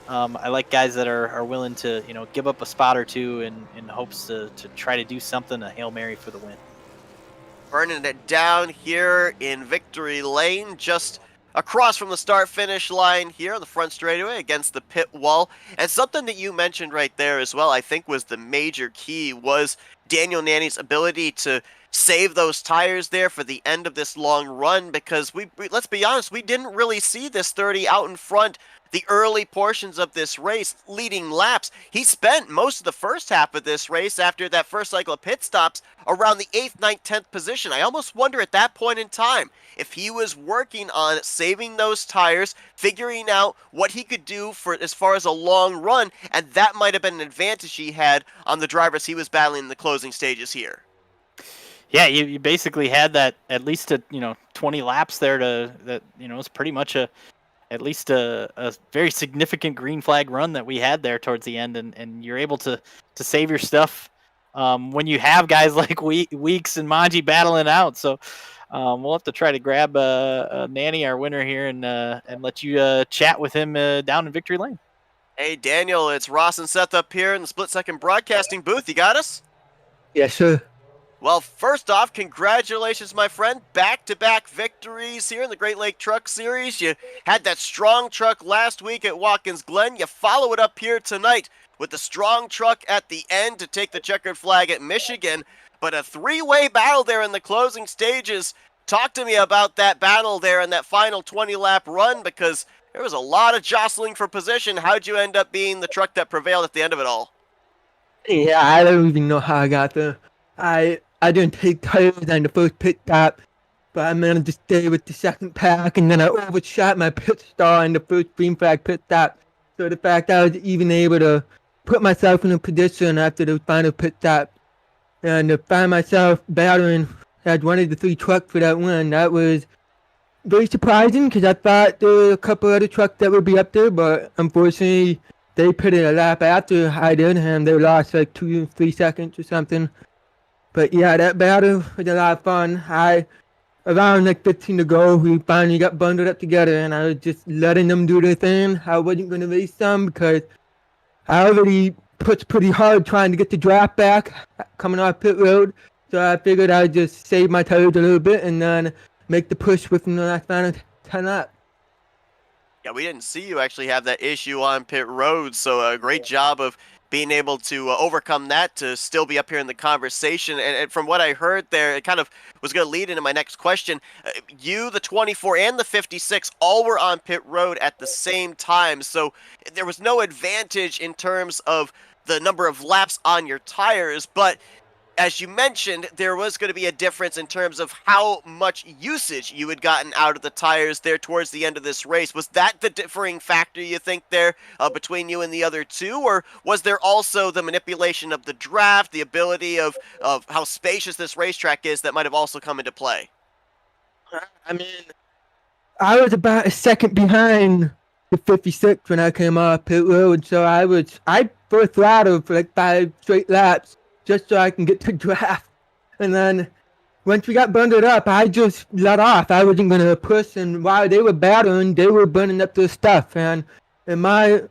I like guys that are willing to give up a spot or two in hopes to try to do something, a Hail Mary for the win. Burning it down here in Victory Lane, just across from the start-finish line here on the front straightaway against the pit wall. And something that you mentioned right there as well, I think was the major key, was Daniel Nanny's ability to save those tires there for the end of this long run, because we let's be honest, we didn't really see this 30 out in front the early portions of this race, leading laps. He spent most of the first half of this race after that first cycle of pit stops around the 8th, 9th, 10th position. I almost wonder at that point in time if he was working on saving those tires, figuring out what he could do for as far as a long run, and that might have been an advantage he had on the drivers he was battling in the closing stages here. Yeah, you basically had that at least 20 laps there that was pretty much at least a very significant green flag run that we had there towards the end, and you're able to save your stuff when you have guys like Weeks and Manji battling out. So we'll have to try to grab Nanny, our winner here, and let you chat with him down in Victory Lane. Hey Daniel, it's Ross and Seth up here in the Split Second Broadcasting booth. You got us? Yes, sir. Well, first off, congratulations, my friend. Back-to-back victories here in the Great Lake Truck Series. You had that strong truck last week at Watkins Glen. You follow it up here tonight with the strong truck at the end to take the checkered flag at Michigan. But a three-way battle there in the closing stages. Talk to me about that battle there in that final 20-lap run, because there was a lot of jostling for position. How'd you end up being the truck that prevailed at the end of it all? Yeah, I don't even know how I got there. I didn't take tires on the first pit stop, but I managed to stay with the second pack, and then I overshot my pit stall on the first green flag pit stop. So the fact I was even able to put myself in a position after the final pit stop and to find myself battling as one of the three trucks for that win, that was very surprising because I thought there were a couple other trucks that would be up there, but unfortunately they put it a lap after I did, and they lost like 2-3 seconds or something. But yeah, that battle was a lot of fun. Around like 15 to go, we finally got bundled up together, and I was just letting them do their thing. I wasn't going to race them because I already pushed pretty hard trying to get the draft back coming off pit road. So I figured I'd just save my tires a little bit and then make the push within the last final 10 laps. Yeah, we didn't see you actually have that issue on pit road, so a great job of being able to overcome that to still be up here in the conversation. And from what I heard there, it kind of was going to lead into my next question. You, the 24 and the 56, all were on pit road at the same time, so there was no advantage in terms of the number of laps on your tires, but as you mentioned, there was going to be a difference in terms of how much usage you had gotten out of the tires there towards the end of this race. Was that the differing factor, you think, there between you and the other two? Or was there also the manipulation of the draft, the ability of how spacious this racetrack is that might have also come into play? I mean, I was about a second behind the 56 when I came off pit road, so I first throttled for like 5 straight laps just so I can get to draft. And then once we got bundled up, I just let off. I wasn't going to push, and while they were battling, they were burning up their stuff. And to my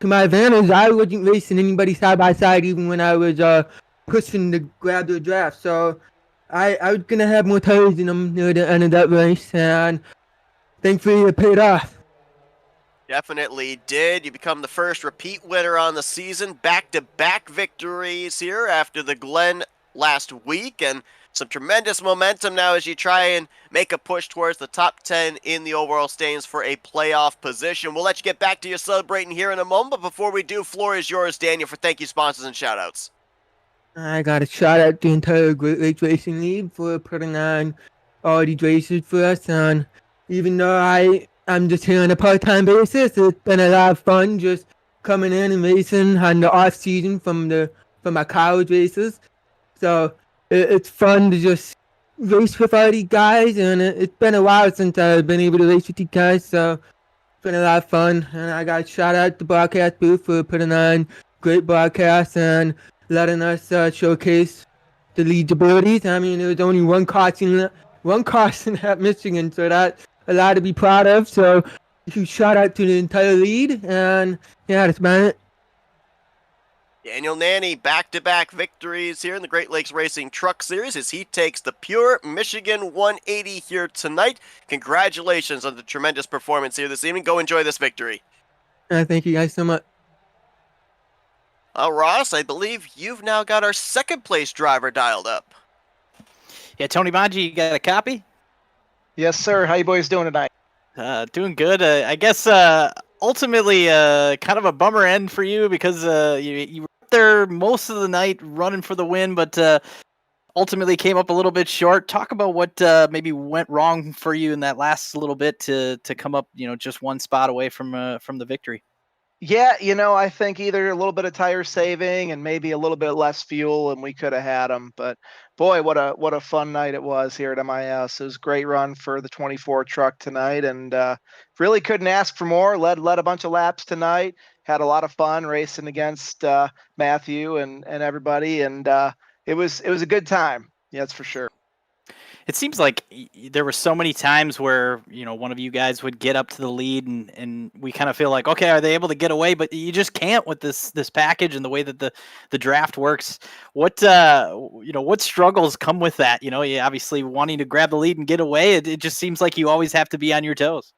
advantage, I wasn't racing anybody side by side even when I was pushing to grab their draft. So I was going to have more tires than them near the end of that race, and thankfully it paid off. Definitely did. You become the first repeat winner on the season. Back-to-back victories here after the Glen last week, and some tremendous momentum now as you try and make a push towards the top 10 in the overall standings for a playoff position. We'll let you get back to your celebrating here in a moment, but before we do, floor is yours, Daniel, for thank you sponsors and shout-outs. I got to shout out the entire Great Lakes Racing League for putting on all these races for us, and even though I'm just here on a part-time basis, it's been a lot of fun just coming in and racing on the off-season from my college races. So it's fun to just race with all these guys, and it's been a while since I've been able to race with you guys, so it's been a lot of fun. And I got to shout out the broadcast booth for putting on great broadcasts and letting us showcase the league's abilities. I mean, there was only one caution at Michigan, so that's a lot to be proud of. So huge shout out to the entire lead, and yeah, that's about it. Daniel Nanny, back-to-back victories here in the Great Lakes Racing Truck Series as he takes the pure Michigan 180 here tonight. Congratulations on the tremendous performance here this evening. Go enjoy this victory. Thank you guys so much. Ross, I believe you've now got our second place driver dialed up. Yeah, Tony Bonji, you got a copy? Yes, sir. How you boys doing tonight? Doing good. I guess ultimately kind of a bummer end for you because you were up there most of the night running for the win, but ultimately came up a little bit short. Talk about what maybe went wrong for you in that last little bit to come up, just one spot away from the victory. Yeah, I think either a little bit of tire saving and maybe a little bit less fuel, and we could have had them. But boy, what a fun night it was here at MIS. It was a great run for the 24 truck tonight, and really couldn't ask for more. Led a bunch of laps tonight. Had a lot of fun racing against Matthew and everybody, and it was a good time. Yeah, that's for sure. It seems like there were so many times where, one of you guys would get up to the lead and we kind of feel like, okay, are they able to get away? But you just can't with this package and the way that the draft works. What struggles come with that? You obviously wanting to grab the lead and get away. It just seems like you always have to be on your toes.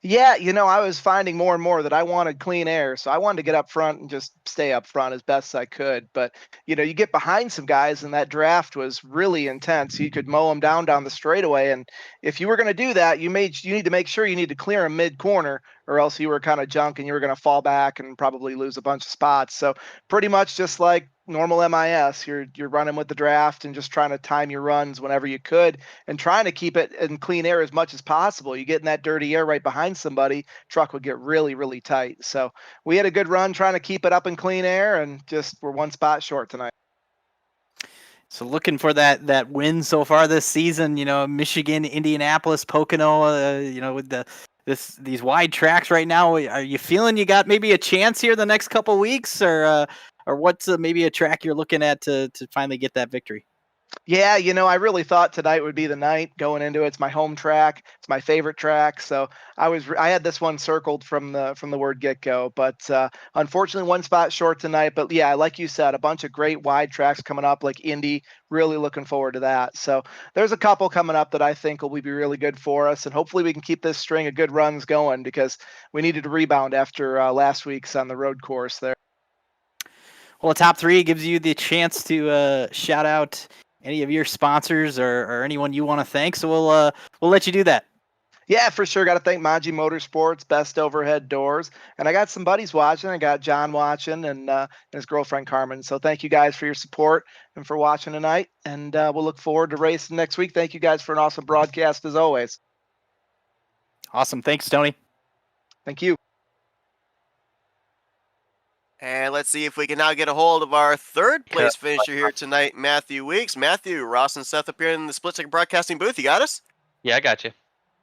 Yeah, I was finding more and more that I wanted clean air. So I wanted to get up front and just stay up front as best I could. But, you get behind some guys and that draft was really intense. You could mow them down the straightaway. And if you were going to do that, you need to make sure you need to clear them mid-corner, or else you were kind of junk and you were going to fall back and probably lose a bunch of spots. So pretty much just like normal MIS, you're running with the draft and just trying to time your runs whenever you could and trying to keep it in clean air as much as possible. You get in that dirty air right behind somebody, truck would get really, really tight. So we had a good run trying to keep it up in clean air, and just we're one spot short tonight. So looking for that win so far this season, Michigan, Indianapolis, Pocono, with these wide tracks right now. Are you feeling you got maybe a chance here the next couple weeks, or what's maybe a track you're looking at to finally get that victory? Yeah, I really thought tonight would be the night going into it. It's my home track. It's my favorite track. So I had this one circled from the word get go. But unfortunately, one spot short tonight. But yeah, like you said, a bunch of great wide tracks coming up, like Indy. Really looking forward to that. So there's a couple coming up that I think will be really good for us, and hopefully we can keep this string of good runs going because we needed to rebound after last week's on the road course there. Well, the top three gives you the chance to shout out any of your sponsors or anyone you want to thank. So we'll let you do that. Yeah, for sure. Got to thank Manji Motorsports, Best Overhead Doors, and I got some buddies watching. I got John watching and his girlfriend Carmen. So thank you guys for your support and for watching tonight. And we'll look forward to racing next week. Thank you guys for an awesome broadcast as always. Awesome. Thanks, Tony. Thank you. And let's see if we can now get a hold of our third place finisher here tonight, Matthew Weeks. Matthew, Ross and Seth up here in the Split Second Broadcasting booth. You got us? Yeah, I got you.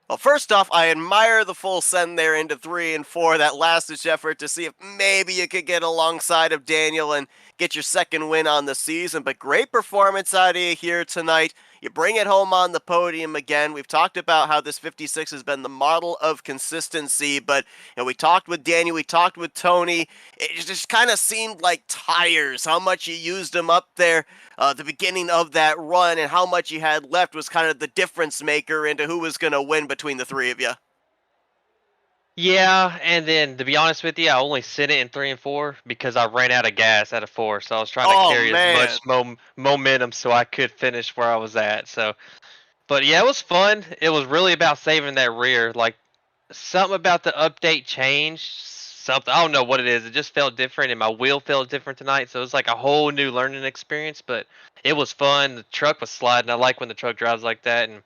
Well, first off, I admire the full send there into 3 and 4, that last-ditch effort to see if maybe you could get alongside of Daniel and get your second win on the season. But great performance out of you here tonight. You bring it home on the podium again. We've talked about how this 56 has been the model of consistency, but we talked with Daniel, we talked with Tony. It just kind of seemed like tires, how much you used them up there the beginning of that run, and how much you had left was kind of the difference maker into who was going to win between the three of you. Yeah, and then to be honest with you, I only sent it in 3 and 4 because I ran out of gas out of 4, so I was trying to carry as much momentum so I could finish where I was at. So, but yeah, it was fun. It was really about saving that rear. Like something about the update changed. Something I don't know what it is. It just felt different, and my wheel felt different tonight. So it was like a whole new learning experience. But it was fun. The truck was sliding. I like when the truck drives like that, and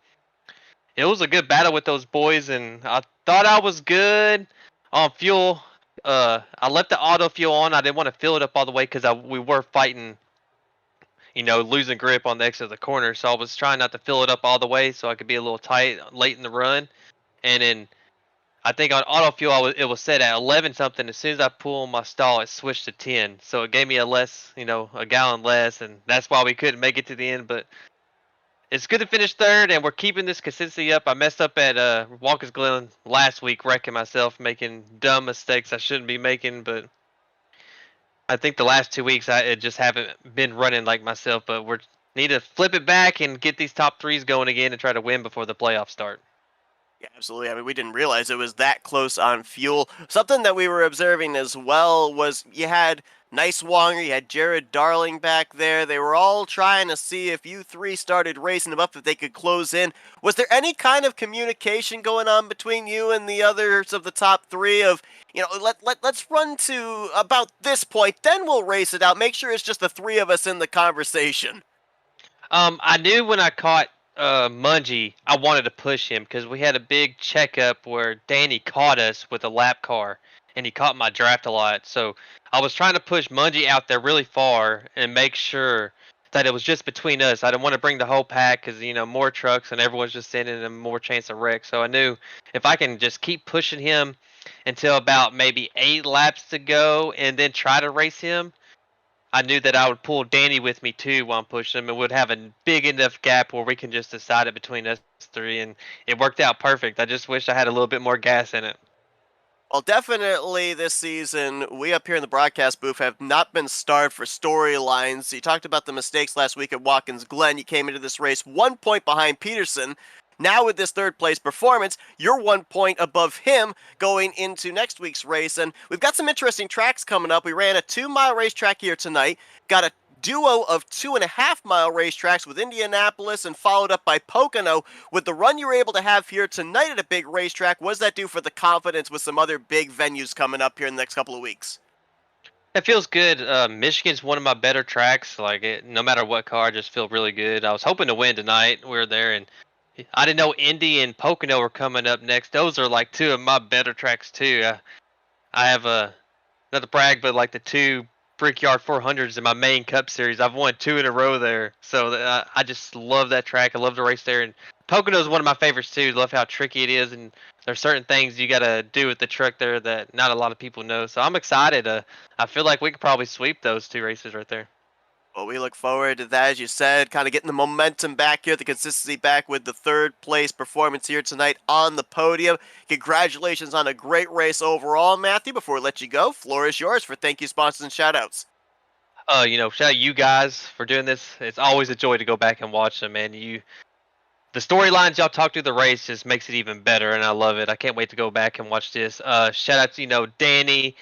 it was a good battle with those boys, and I thought I was good on fuel. I left the auto fuel on. I didn't want to fill it up all the way because we were fighting, losing grip on the exit of the corner. So I was trying not to fill it up all the way so I could be a little tight late in the run. And then I think on auto fuel, it was set at 11 something. As soon as I pull on my stall, it switched to 10. So it gave me a gallon less, and that's why we couldn't make it to the end. But it's good to finish third, and we're keeping this consistency up. I messed up at Watkins Glen last week, wrecking myself, making dumb mistakes I shouldn't be making. But I think the last 2 weeks I just haven't been running like myself. But we need to flip it back and get these top threes going again and try to win before the playoffs start. Yeah, absolutely. I mean, we didn't realize it was that close on fuel. Something that we were observing as well was you had Nice Wonger, you had Jared Darling back there. They were all trying to see if you three started racing them up, if they could close in. Was there any kind of communication going on between you and the others of the top three of, let's run to about this point, then we'll race it out. Make sure it's just the three of us in the conversation. I knew when I caught Mungie, I wanted to push him because we had a big checkup where Danny caught us with a lap car, and he caught my draft a lot. So I was trying to push Mungie out there really far and make sure that it was just between us. I didn't want to bring the whole pack because, more trucks and everyone's just sending them more chance of wreck. So I knew if I can just keep pushing him until about maybe 8 laps to go and then try to race him, I knew that I would pull Danny with me too while I'm pushing him, and would have a big enough gap where we can just decide it between us three, and it worked out perfect. I just wish I had a little bit more gas in it. Well, definitely this season, we up here in the broadcast booth have not been starved for storylines. You talked about the mistakes last week at Watkins Glen. You came into this race 1 point behind Peterson. Now with this third place performance, you're 1 point above him going into next week's race. And we've got some interesting tracks coming up. We ran a 2-mile racetrack here tonight, got a duo of 2.5-mile racetracks with Indianapolis and followed up by Pocono. With the run you were able to have here tonight at a big racetrack, what does that do for the confidence with some other big venues coming up here in the next couple of weeks? It feels good. Michigan's one of my better tracks. No matter what car, I just feel really good. I was hoping to win tonight. We were there, and I didn't know Indy and Pocono were coming up next. Those are two of my better tracks too. I have not to brag, but the two Brickyard 400s in my main Cup series. I've won 2 in a row there, so I just love that track. I love to race there, and Pocono is one of my favorites too. Love how tricky it is, and there's certain things you got to do with the truck there that not a lot of people know. So I'm excited. I feel like we could probably sweep those 2 races right there. Well, we look forward to that, as you said, kind of getting the momentum back here, the consistency back with the 3rd place performance here tonight on the podium. Congratulations on a great race overall, Matthew. Before we let you go, floor is yours for thank you, sponsors, and shout-outs. Shout out you guys for doing this. It's always a joy to go back and watch them, man. The storylines y'all talk through the race just makes it even better, and I love it. I can't wait to go back and watch this. Shout out to, Danny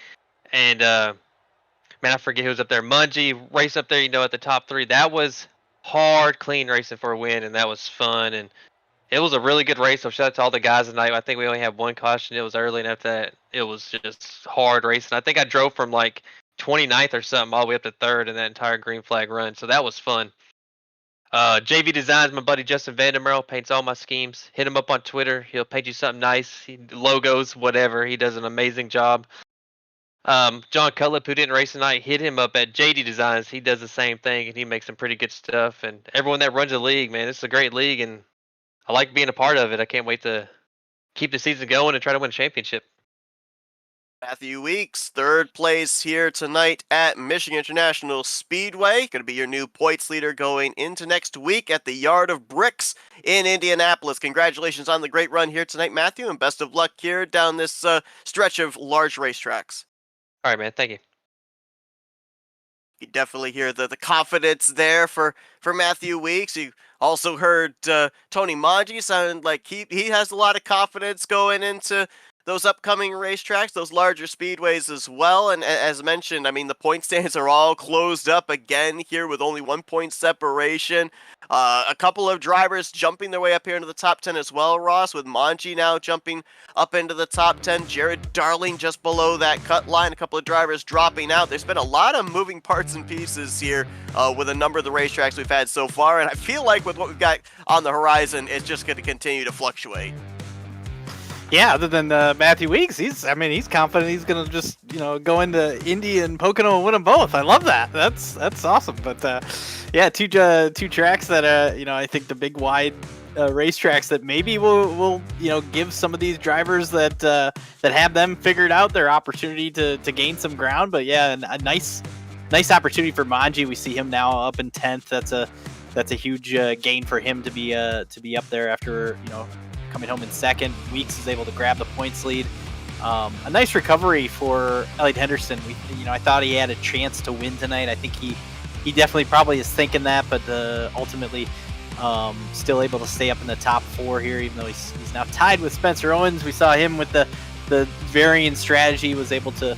and, man, I forget who was up there. Mungie race up there, at the top 3. That was hard, clean racing for a win, and that was fun. And it was a really good race, so shout out to all the guys tonight. I think we only had 1 caution. It was early, and after that, it was just hard racing. I think I drove from, 29th or something all the way up to 3rd in that entire green flag run, so that was fun. JV Designs, my buddy Justin Vandermeer, paints all my schemes. Hit him up on Twitter. He'll paint you something nice. Logos, whatever. He does an amazing job. John Cutlip, who didn't race tonight, hit him up at JD Designs. He does the same thing, and he makes some pretty good stuff. And everyone that runs the league, man, it's a great league, and I like being a part of it. I can't wait to keep the season going and try to win a championship. Matthew Weeks, 3rd place here tonight at Michigan International Speedway. Going to be your new points leader going into next week at the Yard of Bricks in Indianapolis. Congratulations on the great run here tonight, Matthew, and best of luck here down this stretch of large racetracks. All right, man. Thank you. You definitely hear the confidence there for Matthew Weeks. You also heard Tony Mangi sound like he has a lot of confidence going into those upcoming racetracks, those larger speedways as well. And as mentioned, I mean, the point stands are all closed up again here with only 1 point separation. A couple of drivers jumping their way up here into the top 10 as well, Ross, with Manji now jumping up into the top 10. Jared Darling just below that cut line. A couple of drivers dropping out. There's been a lot of moving parts and pieces here with a number of the racetracks we've had so far. And I feel like with what we've got on the horizon, it's just going to continue to fluctuate. Yeah, other than Matthew Weeks, he's confident he's gonna just go into Indy and Pocono and win them both. I love that. That's awesome. But yeah, two tracks that I think the big wide racetracks that maybe will give some of these drivers that have them figured out their opportunity to gain some ground. But yeah, a nice opportunity for Manji. We see him now up in 10th. That's a huge gain for him to be up there after coming home in 2nd. Weeks is able to grab the points lead. A nice recovery for Elliot Henderson. I thought he had a chance to win tonight. I think he definitely probably is thinking that, but ultimately still able to stay up in the top 4 here, even though he's now tied with Spencer Owens. We saw him with the varying strategy, was able to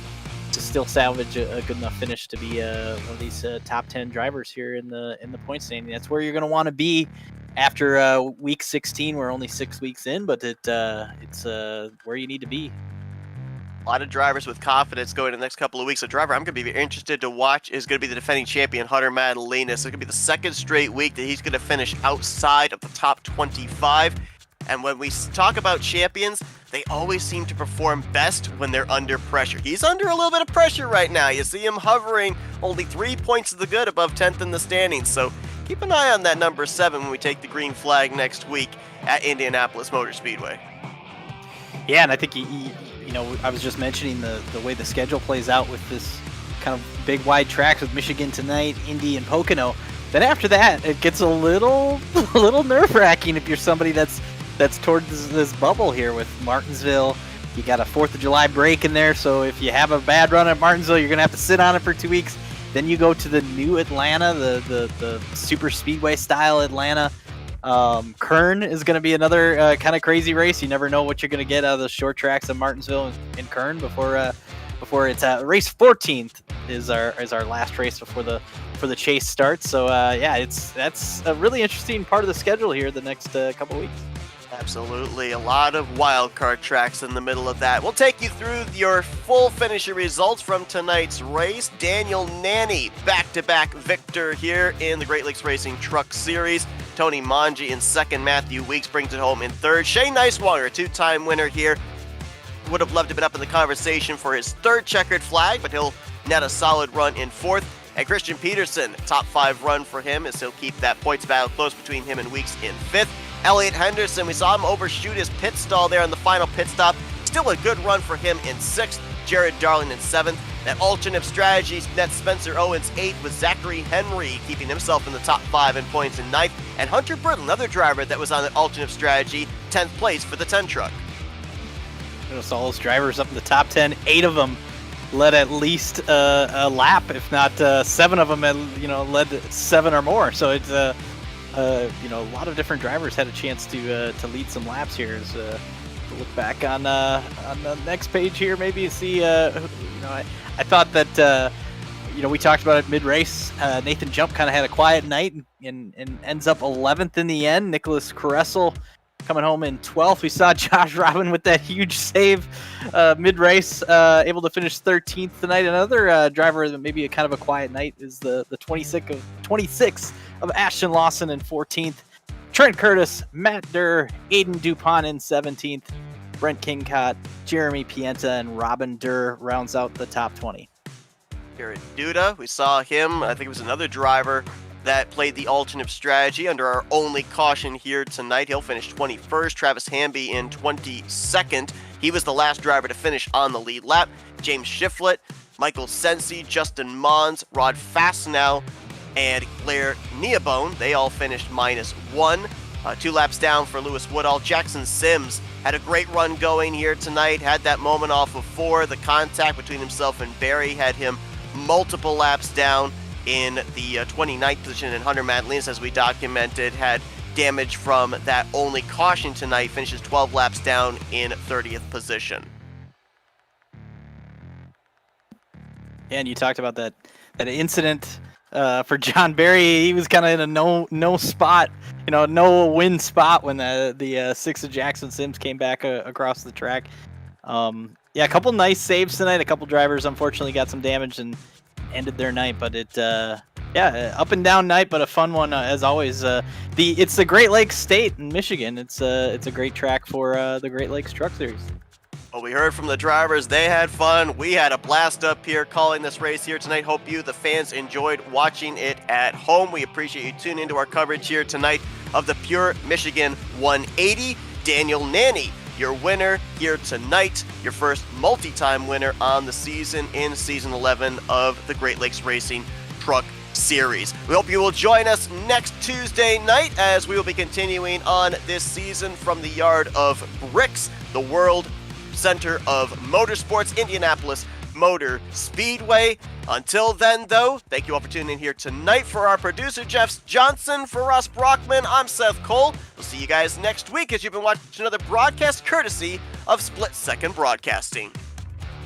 still salvage a good enough finish to be one of these top 10 drivers here in the point standing. That's where you're going to want to be after week 16. We're only 6 weeks in, but it's where you need to be. A lot of drivers with confidence going in the next couple of weeks. A driver I'm going to be interested to watch is going to be the defending champion, Hunter Madalinas. It's going to be the 2nd straight week that he's going to finish outside of the top 25. And when we talk about champions, they always seem to perform best when they're under pressure. He's under a little bit of pressure right now. You see him hovering only 3 points to the good above 10th in the standings. So keep an eye on that number 7 when we take the green flag next week at Indianapolis Motor Speedway. Yeah, and I think I was just mentioning the way the schedule plays out with this kind of big wide tracks with Michigan tonight, Indy, and Pocono. Then after that, it gets a little nerve-wracking if you're somebody that's towards this bubble here with Martinsville. You got a 4th of July break in there, so if you have a bad run at Martinsville, you're gonna have to sit on it for 2 weeks. Then you go to the new Atlanta, the super speedway style Atlanta. Kern is going to be another kind of crazy race. You never know what you're going to get out of the short tracks of Martinsville and Kern before it's race 14th is our last race before the chase starts. So yeah, that's a really interesting part of the schedule here the next couple weeks. Absolutely. A lot of wildcard tracks in the middle of that. We'll take you through your full finisher results from tonight's race. Daniel Nanny, back-to-back victor here in the Great Lakes Racing Truck Series. Tony Mangi in 2nd. Matthew Weeks brings it home in 3rd. Shane Nicewanger, a 2-time winner here. Would have loved to have been up in the conversation for his 3rd checkered flag, but he'll net a solid run in 4th. And Christian Peterson, top 5 run for him as he'll keep that points battle close between him and Weeks in 5th. Elliott Henderson, we saw him overshoot his pit stall there on the final pit stop. Still a good run for him in 6th. Jared Darling in 7th. That alternate strategy net Spencer Owens 8th with Zachary Henry keeping himself in the top 5 in points in 9th. And Hunter Brittle, another driver that was on the alternate strategy, 10th place for the 10 truck. Saw those drivers up in the top 10. 8 of them led at least a lap, if not 7 of them led 7 or more. So it's a lot of different drivers had a chance to lead some laps here. As look back on the next page here, maybe and see. I thought that we talked about it mid-race. Nathan Jump kind of had a quiet night and ends up 11th in the end. Nicholas Caressel coming home in 12th. We saw Josh Robin with that huge save mid-race, able to finish 13th tonight. Another driver that maybe a kind of a quiet night is the 26th of Ashton Lawson in 14th. Trent Curtis, Matt Durr, Aiden Dupont in 17th. Brent Kingcott, Jeremy Pienta, and Robin Durr rounds out the top 20. Jared Duda, we saw him. I think it was another driver that played the alternate strategy under our only caution here tonight. He'll finish 21st. Travis Hamby in 22nd. He was the last driver to finish on the lead lap. James Shiflett, Michael Sensi, Justin Mons, Rod Fastenau, and Claire Neabone. They all finished -1. 2 laps down for Lewis Woodall. Jackson Sims had a great run going here tonight. Had that moment off of 4. The contact between himself and Barry had him multiple laps down in the 29th position. And Hunter Madelinas, as we documented, had damage from that only caution tonight. Finishes 12 laps down in 30th position. And you talked about that incident for John Barry. He was kind of in a no spot, no win spot when the 6 of Jackson Sims came back across the track. A couple nice saves tonight. A couple drivers unfortunately got some damage and ended their night, but up and down night, but a fun one as always. It's the Great Lakes State in Michigan. It's a great track for the Great Lakes Truck Series. Well, we heard from the drivers. They had fun. We had a blast up here calling this race here tonight. Hope you, the fans, enjoyed watching it at home. We appreciate you tuning into our coverage here tonight of the Pure Michigan 180. Daniel Nanny, your winner here tonight, your first multi-time winner on the season in Season 11 of the Great Lakes Racing Truck Series. We hope you will join us next Tuesday night as we will be continuing on this season from the yard of Bricks, the World Center of Motorsports, Indianapolis Motor Speedway. Until then, though, thank you all for tuning in here tonight. For our producer, Jeff Johnson, for Ross Brockman, I'm Seth Cole. We'll see you guys next week as you've been watching another broadcast courtesy of Split Second Broadcasting.